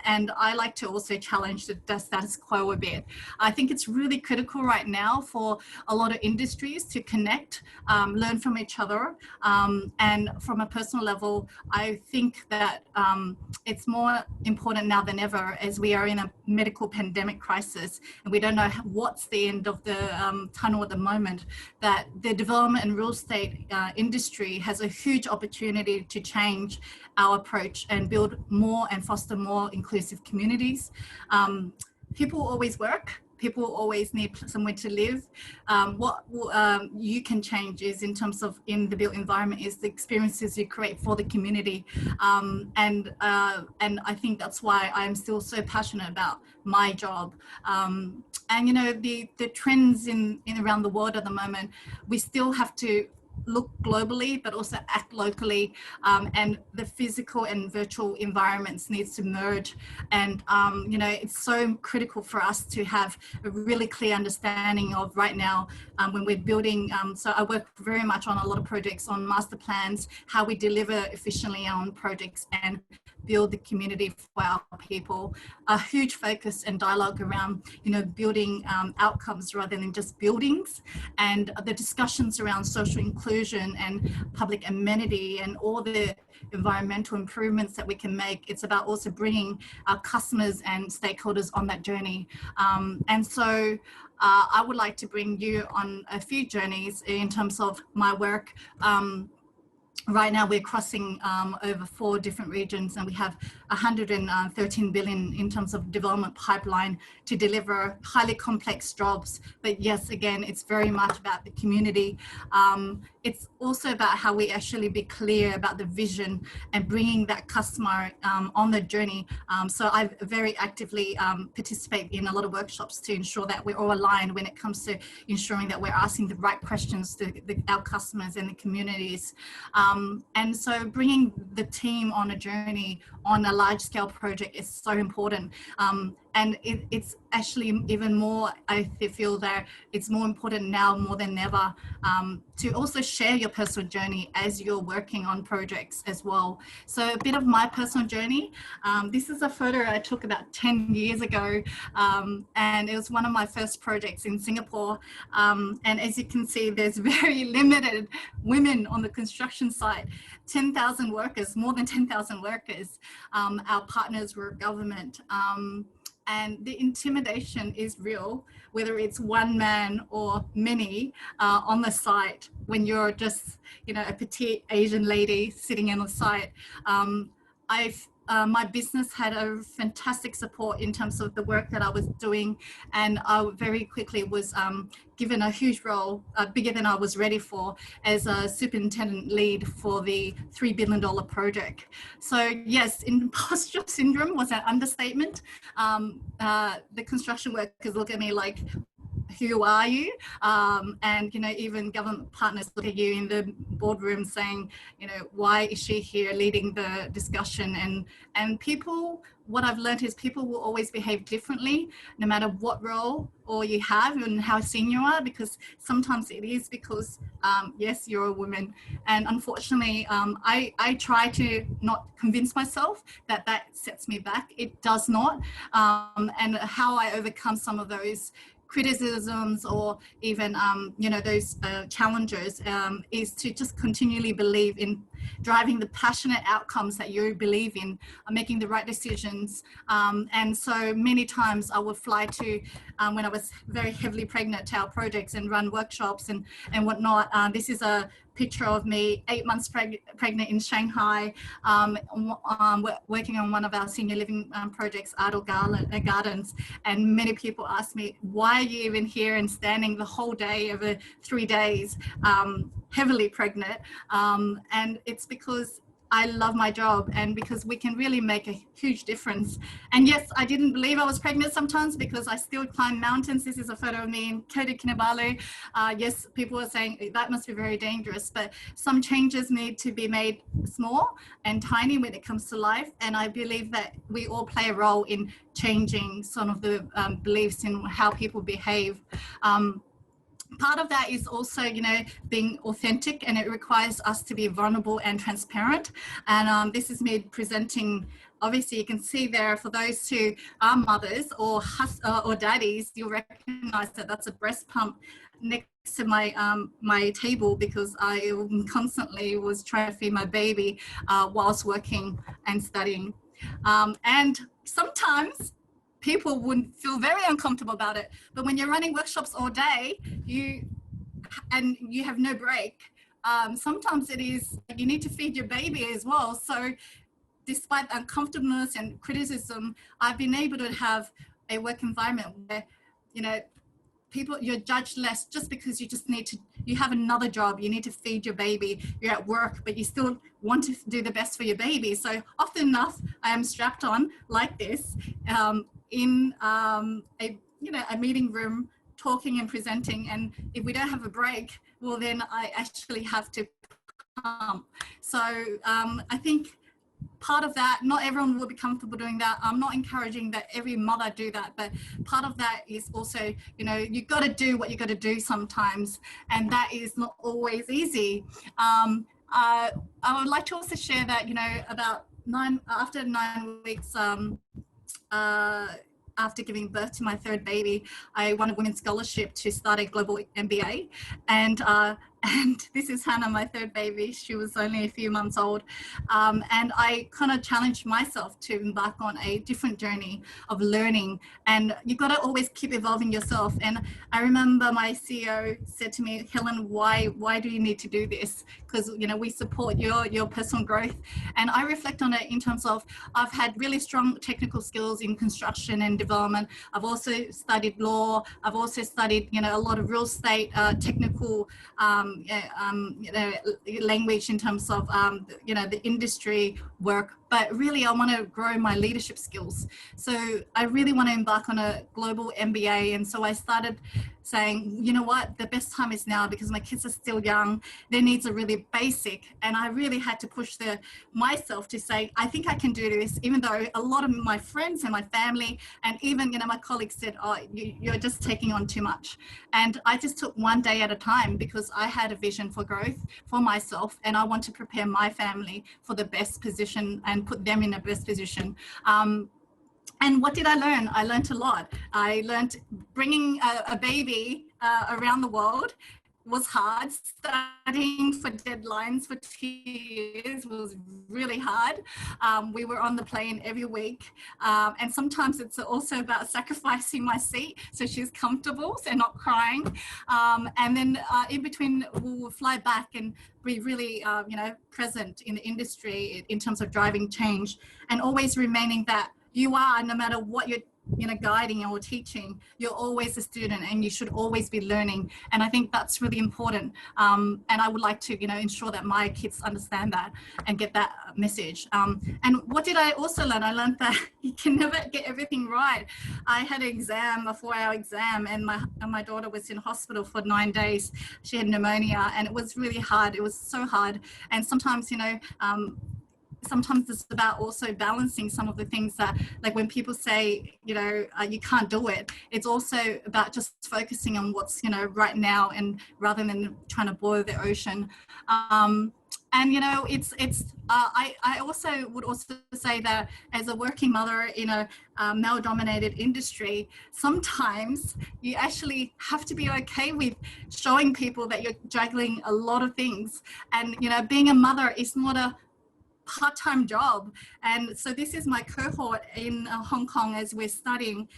And I like to also challenge the status quo a bit. I think it's really critical right now for a lot of industries to connect, learn from each other. And from a personal level, I think that it's more important now than ever, as we are in a medical pandemic crisis and we don't know what's the end of the tunnel at the moment, that the development and real estate industry has a huge opportunity to change our approach and build more and foster more inclusive communities. People always work. People always need somewhere to live. What you can change is, in terms of in the built environment, is the experiences you create for the community. And I think that's why I'm still so passionate about my job. And you know, the trends in around the world at the moment, we still have to look globally but also act locally, and the physical and virtual environments needs to merge. And you know, it's so critical for us to have a really clear understanding of right now when we're building. So I work very much on a lot of projects on master plans, how we deliver efficiently on projects and build the community for our people. A huge focus and dialogue around, you know, building outcomes rather than just buildings, and the discussions around social inclusion and public amenity and all the environmental improvements that we can make. It's about also bringing our customers and stakeholders on that journey. And so I would like to bring you on a few journeys in terms of my work. Right now we're crossing over 4 different regions, and we have 113 billion in terms of development pipeline to deliver highly complex jobs. But yes, again, it's very much about the community. It's also about how we actually be clear about the vision and bringing that customer on the journey. So I very actively participate in a lot of workshops to ensure that we're all aligned when it comes to ensuring that we're asking the right questions to our customers and the communities. And so bringing the team on a journey on a large scale project is so important. And it's actually even more, I feel that it's more important now more than ever to also share your personal journey as you're working on projects as well. So a bit of my personal journey. This is a photo I took about 10 years ago, and it was one of my first projects in Singapore. And as you can see, there's very limited women on the construction site. 10,000 workers, more than 10,000 workers. Our partners were government. And the intimidation is real, whether it's one man or many on the site, when you're just, you know, a petite Asian lady sitting on the site. My business had a fantastic support in terms of the work that I was doing, and I very quickly was given a huge role, bigger than I was ready for, as a superintendent lead for the $3 billion project. So yes, imposter syndrome was an understatement. The construction workers look at me like, who are you? And, you know, even government partners look at you in the boardroom saying, you know, why is she here leading the discussion? And people, what I've learned is people will always behave differently, no matter what role or you have and how senior you are, because sometimes it is because, yes, you're a woman. And unfortunately, I try to not convince myself that that sets me back. It does not. And how I overcome some of those criticisms or even, you know, those challenges is to just continually believe driving the passionate outcomes that you believe in, making the right decisions. And so many times I would fly to, when I was very heavily pregnant, to our projects and run workshops and whatnot. This is a picture of me 8 months pregnant in Shanghai, working on one of our senior living projects, Idle Gardens. And many people ask me, why are you even here and standing the whole day over 3 days, heavily pregnant? And it's because I love my job, and because we can really make a huge difference. And yes, I didn't believe I was pregnant sometimes because I still climb mountains. This is a photo of me in Kota Kinabalu. Yes, people are saying that must be very dangerous, but some changes need to be made small and tiny when it comes to life. And I believe that we all play a role in changing some of the beliefs in how people behave. Part of that is also, you know, being authentic, and it requires us to be vulnerable and transparent. And this is me presenting. Obviously, you can see there, for those who are mothers or daddies, you'll recognize that that's a breast pump next to my my table, because I constantly was trying to feed my baby whilst working and studying. And sometimes people would feel very uncomfortable about it. But when you're running workshops all day, you have no break, sometimes it is, you need to feed your baby as well. So despite uncomfortableness and criticism, I've been able to have a work environment where, you know, you're judged less just because you have another job, you need to feed your baby, you're at work, but you still want to do the best for your baby. So often enough, I am strapped on like this, in a meeting room, talking and presenting. And if we don't have a break, well, then I actually have to pump. So I think part of that, not everyone will be comfortable doing that. I'm not encouraging that every mother do that, but part of that is also, you know, you got to do what you got to do sometimes, and that is not always easy. I would like to also share that, you know, after 9 weeks, after giving birth to my third baby, I won a women's scholarship to start a global MBA. And this is Hannah, my third baby. She was only a few months old. And I kind of challenged myself to embark on a different journey of learning. And you've got to always keep evolving yourself. And I remember my CEO said to me, Helen, why do you need to do this? Because, you know, we support your personal growth. And I reflect on it in terms of, I've had really strong technical skills in construction and development. I've also studied law. I've also studied, you know, a lot of real estate, technical, language in terms of, the industry work. But really, I want to grow my leadership skills. So I really want to embark on a global MBA. And so I started saying, you know what, the best time is now, because my kids are still young. Their needs are really basic. And I really had to push myself to say, I think I can do this, even though a lot of my friends and my family and even, you know, my colleagues said, oh, you're just taking on too much. And I just took one day at a time, because I had a vision for growth for myself, and I want to prepare my family for the best position and put them in the best position. And what did I learn? I learned a lot. I learned bringing a baby around the world was hard. Studying for deadlines for 2 years was really hard. We were on the plane every week. And sometimes it's also about sacrificing my seat so she's comfortable and not crying. And then in between, we'll fly back and be really, present in the industry in terms of driving change, and always remaining that you are, no matter what you're, guiding or teaching, you're always a student, and you should always be learning. And I think that's really important. And I would like to, ensure that my kids understand that and get that message. And what did I also learn? I learned that you can never get everything right. I had an exam, a 4-hour exam, and my daughter was in hospital for 9 days. She had pneumonia, and it was really hard. It was so hard. And sometimes, sometimes it's about also balancing some of the things that, like when people say, you know, you can't do it, it's also about just focusing on what's, you know, right now, and rather than trying to boil the ocean. And, you know, I also would also say that as a working mother in a male-dominated industry, sometimes you actually have to be okay with showing people that you're juggling a lot of things. And, you know, being a mother is not a part-time job. And so this is my cohort in Hong Kong as we're studying,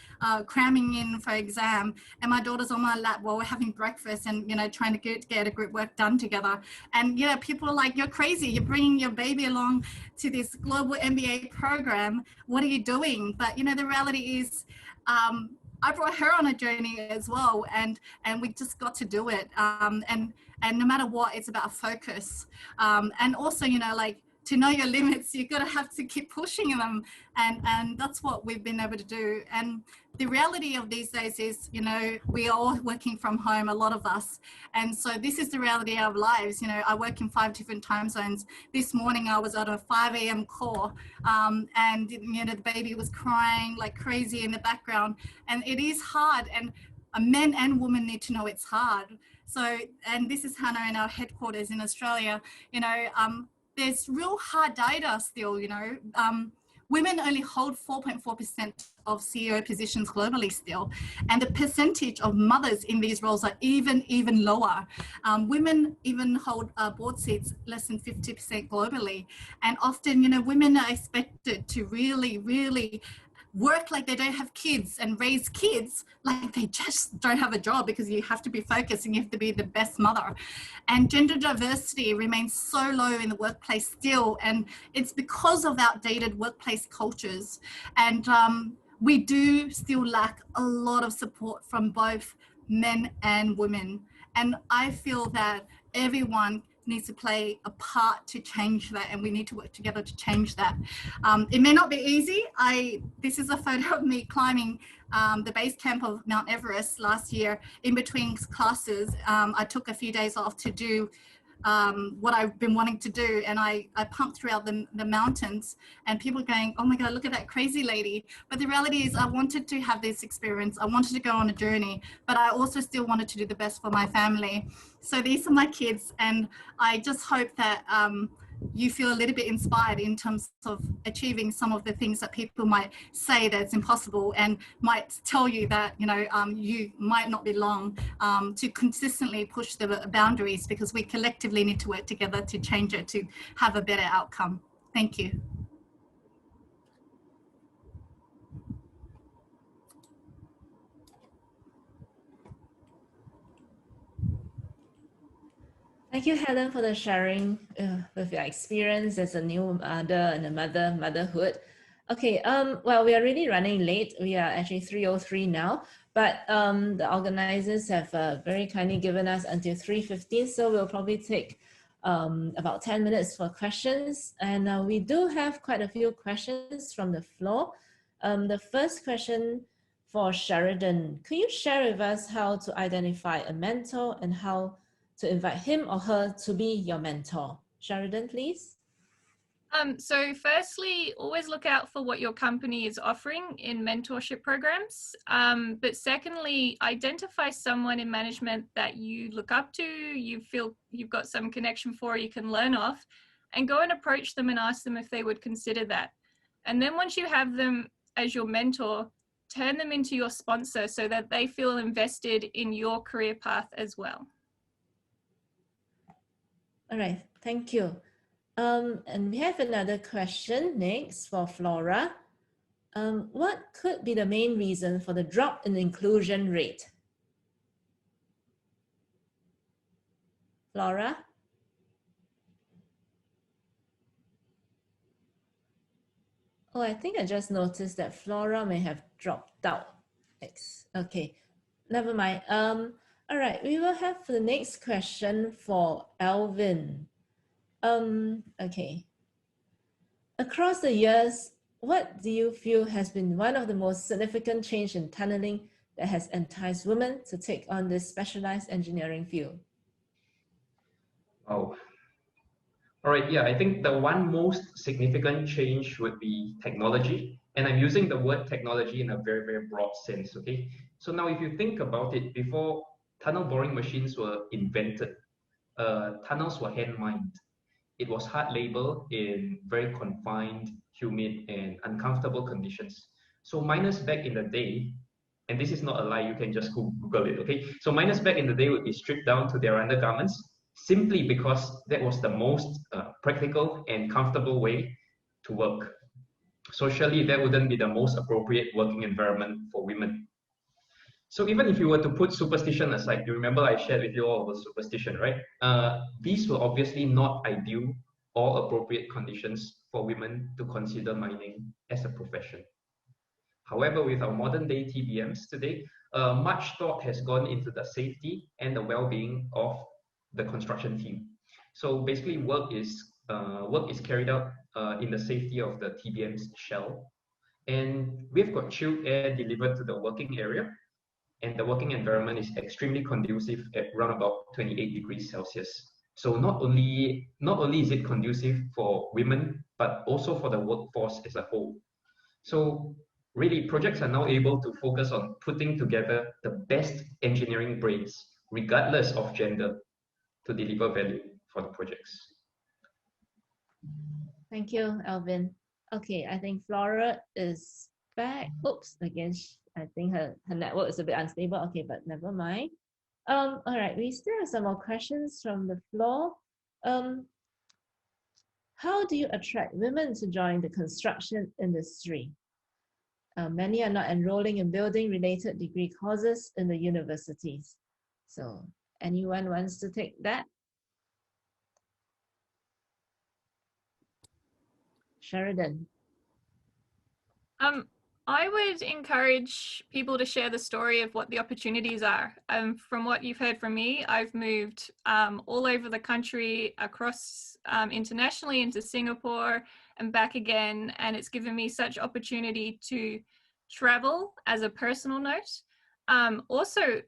cramming in for exam, and my daughter's on my lap while we're having breakfast and, you know, trying to get a group work done together. And, you know, people are like, you're crazy, you're bringing your baby along to this global MBA program, what are you doing? But, you know, the reality is, I brought her on a journey as well, and we just got to do it. And no matter what, it's about focus. And also, you know, like, to know your limits, you're going to have to keep pushing them. And that's what we've been able to do. And the reality of these days is, you know, we are all working from home, a lot of us. And so this is the reality of lives. You know, I work in 5 different time zones. This morning I was at a 5 a.m. call, and, you know, the baby was crying like crazy in the background. And it is hard. And men and women need to know it's hard. So, and this is Hannah in our headquarters in Australia, you know, there's real hard data still, you know. Women only hold 4.4% of CEO positions globally still. And the percentage of mothers in these roles are even lower. Women even hold board seats less than 50% globally. And often, you know, women are expected to really work like they don't have kids and raise kids like they just don't have a job, because you have to be focused and you have to be the best mother. And gender diversity remains so low in the workplace still, and it's because of outdated workplace cultures. And we do still lack a lot of support from both men and women. And I feel that everyone needs to play a part to change that, and we need to work together to change that. It may not be easy. This is a photo of me climbing the base camp of Mount Everest last year. In between classes, I took a few days off to do what I've been wanting to do, and I pumped throughout the mountains, and people going, oh my God, look at that crazy lady. But the reality is, I wanted to have this experience. I wanted to go on a journey, but I also still wanted to do the best for my family. So these are my kids, and I just hope that you feel a little bit inspired in terms of achieving some of the things that people might say that's impossible, and might tell you that, you know, you might not belong, to consistently push the boundaries, because we collectively need to work together to change it, to have a better outcome. Thank you. Thank you, Helen, for the sharing with your experience as a new mother and a motherhood. Okay, well, we are really running late. We are actually 3:03 now, but the organizers have very kindly given us until 3:15, so we'll probably take about 10 minutes for questions. And we do have quite a few questions from the floor. The first question for Sheridan: could you share with us how to identify a mentor and how to invite him or her to be your mentor? Sheridan, please. So firstly, always look out for what your company is offering in mentorship programs. But secondly, identify someone in management that you look up to, you feel you've got some connection for, you can learn off, and go and approach them and ask them if they would consider that. And then once you have them as your mentor, turn them into your sponsor so that they feel invested in your career path as well. All right, thank you. And we have another question next for Flora. What could be the main reason for the drop in inclusion rate? Flora? Oh, I think I just noticed that Flora may have dropped out. Okay, never mind. All right, we will have the next question for Alvin. Okay. Across the years, what do you feel has been one of the most significant change in tunneling that has enticed women to take on this specialized engineering field? Oh, All right, yeah, I think the one most significant change would be technology. And I'm using the word technology in a very, very broad sense, okay? So now if you think about it, before tunnel boring machines were invented, tunnels were hand mined. It was hard labor in very confined, humid, and uncomfortable conditions. So miners back in the day, and this is not a lie, you can just Google it, okay? So miners back in the day would be stripped down to their undergarments simply because that was the most practical and comfortable way to work. Socially, that wouldn't be the most appropriate working environment for women. So even if you were to put superstition aside, you remember I shared with you all about superstition, right? These were obviously not ideal or appropriate conditions for women to consider mining as a profession. However, with our modern day TBMs today, much thought has gone into the safety and the well-being of the construction team. So basically work is carried out in the safety of the TBM's shell. And we've got chilled air delivered to the working area, and the working environment is extremely conducive at around about 28 degrees Celsius. So not only is it conducive for women, but also for the workforce as a whole. So really, projects are now able to focus on putting together the best engineering brains, regardless of gender, to deliver value for the projects. Thank you, Alvin. Okay, I think Flora is back. Oops, again, I think her network is a bit unstable. Okay, but never mind. All right, we still have some more questions from the floor. How do you attract women to join the construction industry? Many are not enrolling in building-related degree courses in the universities. So anyone wants to take that? Sheridan. I would encourage people to share the story of what the opportunities are. From what you've heard from me, I've moved all over the country, across internationally into Singapore and back again, and it's given me such opportunity to travel as a personal note. Also,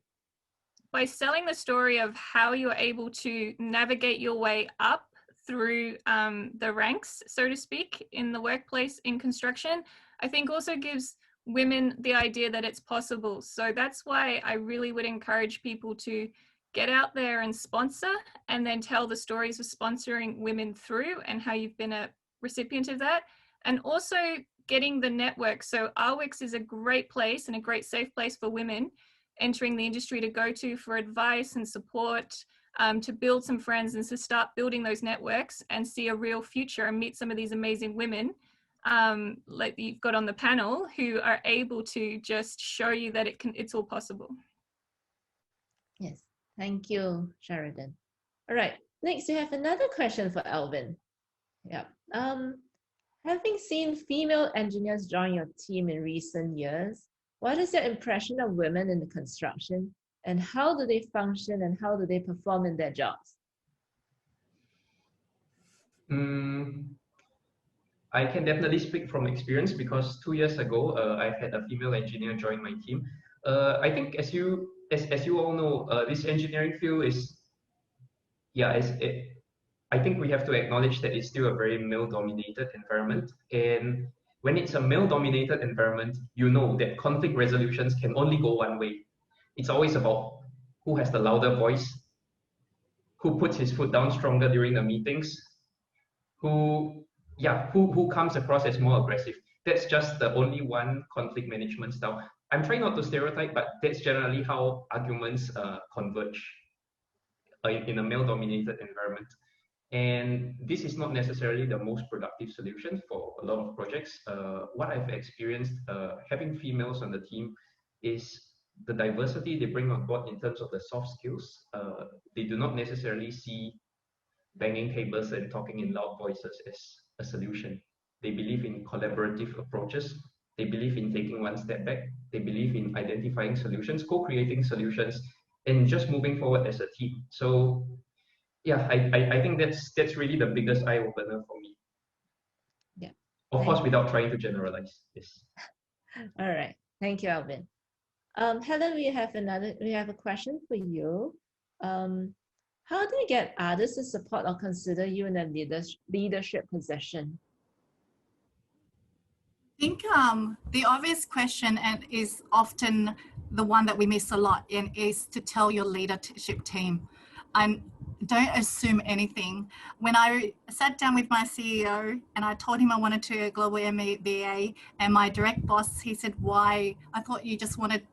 by selling the story of how you're able to navigate your way up through the ranks, so to speak, in the workplace in construction, I think also gives women the idea that it's possible. So that's why I really would encourage people to get out there and sponsor, and then tell the stories of sponsoring women through and how you've been a recipient of that. And also getting the network. So AWiCS is a great place and a great safe place for women entering the industry to go to for advice and support, to build some friends and to start building those networks and see a real future and meet some of these amazing women like you've got on the panel, who are able to just show you that it's all possible. Yes, thank you, Sheridan. All right, next we have another question for Alvin. Yeah. Having seen female engineers join your team in recent years, what is your impression of women in the construction, and how do they function and how do they perform in their jobs? I can definitely speak from experience because 2 years ago, I had a female engineer join my team. I think as you all know, this engineering field is, I think we have to acknowledge that it's still a very male-dominated environment. And when it's a male-dominated environment, you know that conflict resolutions can only go one way. It's always about who has the louder voice, who puts his foot down stronger during the meetings, who comes across as more aggressive. That's just the only one conflict management style. I'm trying not to stereotype, but that's generally how arguments converge in a male-dominated environment. And this is not necessarily the most productive solution for a lot of projects. What I've experienced having females on the team is the diversity they bring on board in terms of the soft skills. They do not necessarily see banging tables and talking in loud voices as a solution. They believe in collaborative approaches. They believe in taking one step back. They believe in identifying solutions, co-creating solutions, and just moving forward as a team. So yeah, I think that's really the biggest eye-opener for me. Yeah. Of course, without trying to generalize. Yes. All right. Thank you, Alvin. Helen, we have a question for you. How do you get others to support or consider you in a leadership position? I think the obvious question and is often the one that we miss a lot in is to tell your leadership team. And don't assume anything. When I sat down with my CEO and I told him I wanted to go global MBA, and my direct boss, he said, why? I thought you just wanted,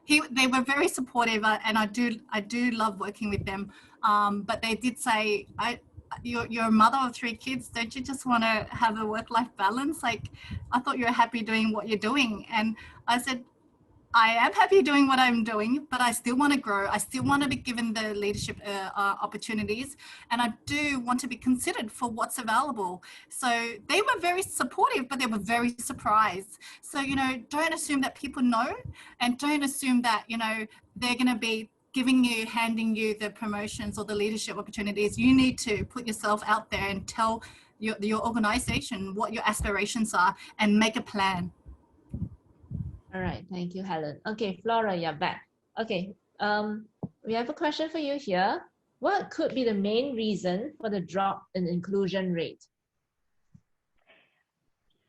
they were very supportive, and I do love working with them. But they did say, you're a mother of 3 kids. Don't you just want to have a work-life balance? Like, I thought you were happy doing what you're doing. And I said, I am happy doing what I'm doing, but I still want to grow. I still want to be given the leadership opportunities, and I do want to be considered for what's available. So they were very supportive, but they were very surprised. So, you know, don't assume that people know, and don't assume that, you know, they're going to be handing you the promotions or the leadership opportunities. You need to put yourself out there and tell your organization what your aspirations are and make a plan. All right, thank you, Helen. Okay, Flora, you're back. Okay, we have a question for you here. What could be the main reason for the drop in inclusion rate?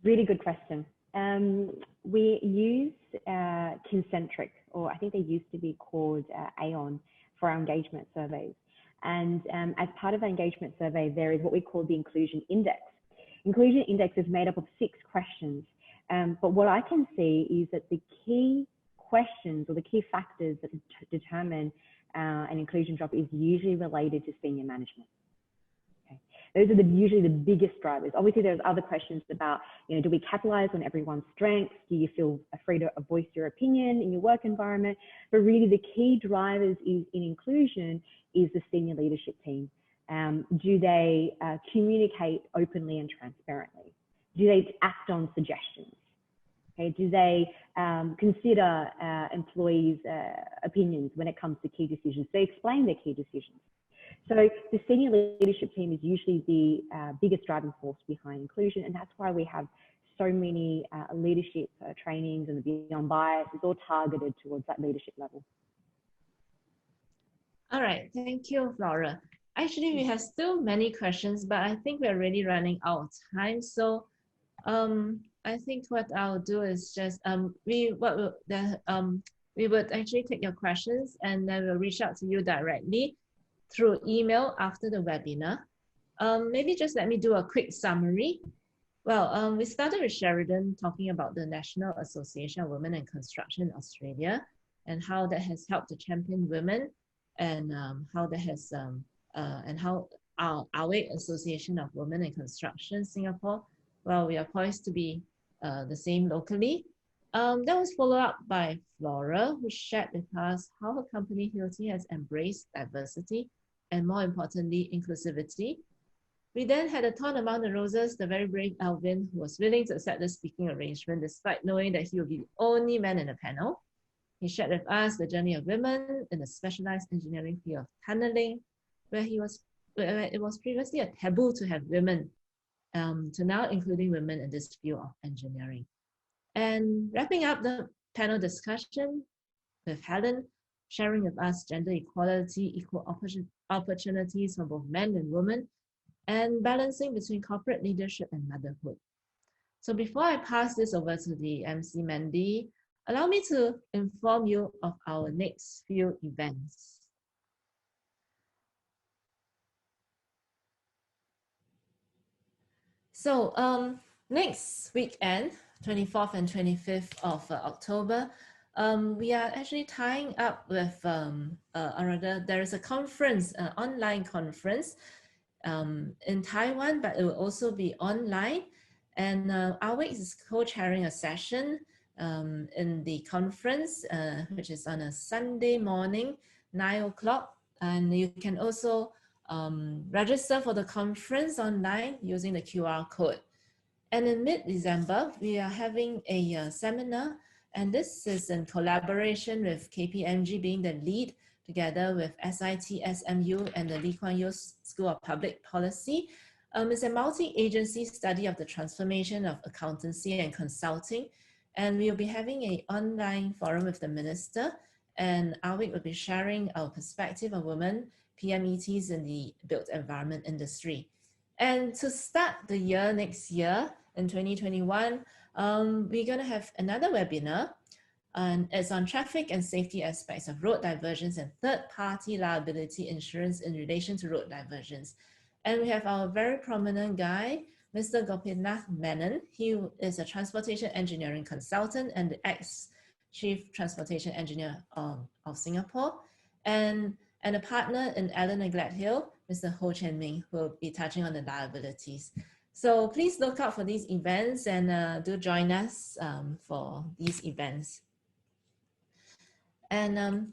Really good question. We use Concentric, or I think they used to be called Aon, for our engagement surveys. And as part of our engagement survey, there is what we call the Inclusion Index. Inclusion Index is made up of 6 questions. But what I can see is that the key questions or the key factors that determine an inclusion drop is usually related to senior management. Okay. Those are usually the biggest drivers. Obviously, there's other questions about, you know, do we capitalize on everyone's strengths? Do you feel free to voice your opinion in your work environment? But really the key drivers in inclusion is the senior leadership team. Do they communicate openly and transparently? Do they act on suggestions? Okay, do they consider employees' opinions when it comes to key decisions? They explain their key decisions. So the senior leadership team is usually the biggest driving force behind inclusion, and that's why we have so many leadership trainings, and the Beyond Bias is all targeted towards that leadership level. All right, thank you, Flora. Actually, we have still many questions, but I think we're already running out of time. So I think what I'll do is just we would actually take your questions, and then we'll reach out to you directly through email after the webinar. Maybe just let me do a quick summary. Well, we started with Sheridan talking about the National Association of Women in Construction in Australia and how that has helped to champion women, and how that has and how our AWiCS Association of Women in Construction Singapore, well, we are poised to be the same locally. That was followed up by Flora, who shared with us how her company Hilti has embraced diversity and, more importantly, inclusivity. We then had a ton among the roses, the very brave Alvin, who was willing to accept the speaking arrangement despite knowing that he would be the only man in the panel. He shared with us the journey of women in the specialized engineering field of tunneling, where it was previously a taboo to have women, to now including women in this field of engineering. And wrapping up the panel discussion with Helen, sharing with us gender equality, equal opportunities for both men and women, and balancing between corporate leadership and motherhood. So before I pass this over to the MC Mandy, allow me to inform you of our next few events. So next weekend, 24th and 25th of October, we are actually tying up with, or rather, there is a conference, online conference in Taiwan, but it will also be online. And AWiCS is co-chairing a session in the conference, which is on a Sunday morning, 9 o'clock. And you can also register for the conference online using the QR code. And in mid-December, we are having a seminar, and this is in collaboration with KPMG being the lead, together with SIT, SMU, and the Lee Kuan Yew School of Public Policy. It's a multi-agency study of the transformation of accountancy and consulting. And we'll be having an online forum with the minister, and AWiCS will be sharing our perspective of women, PMETs in the built environment industry. And to start the year next year in 2021, we're going to have another webinar, and it's on traffic and safety aspects of road diversions and third-party liability insurance in relation to road diversions. And we have our very prominent guy, Mr. Gopinath Menon. He is a transportation engineering consultant and the ex-chief transportation engineer of Singapore, and a partner in Allen and Gladhill, Mr. Ho Chen Ming, who will be touching on the liabilities. So please look out for these events and do join us for these events. And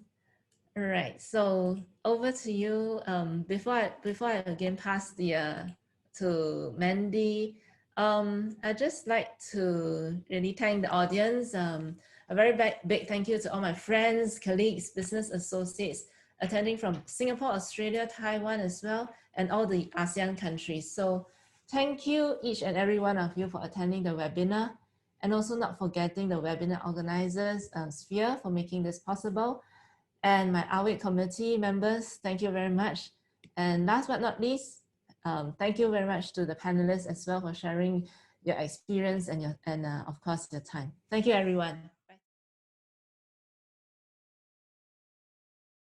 all right, so over to you. Before I again pass the to Mandy, I'd just like to really thank the audience. A very big thank you to all my friends, colleagues, business associates attending from Singapore, Australia, Taiwan as well, and all the ASEAN countries. So thank you each and every one of you for attending the webinar, and also not forgetting the webinar organizers, Sphere, for making this possible. And my AWiCS committee members, thank you very much. And last but not least, thank you very much to the panelists as well for sharing your experience and of course your time. Thank you, everyone.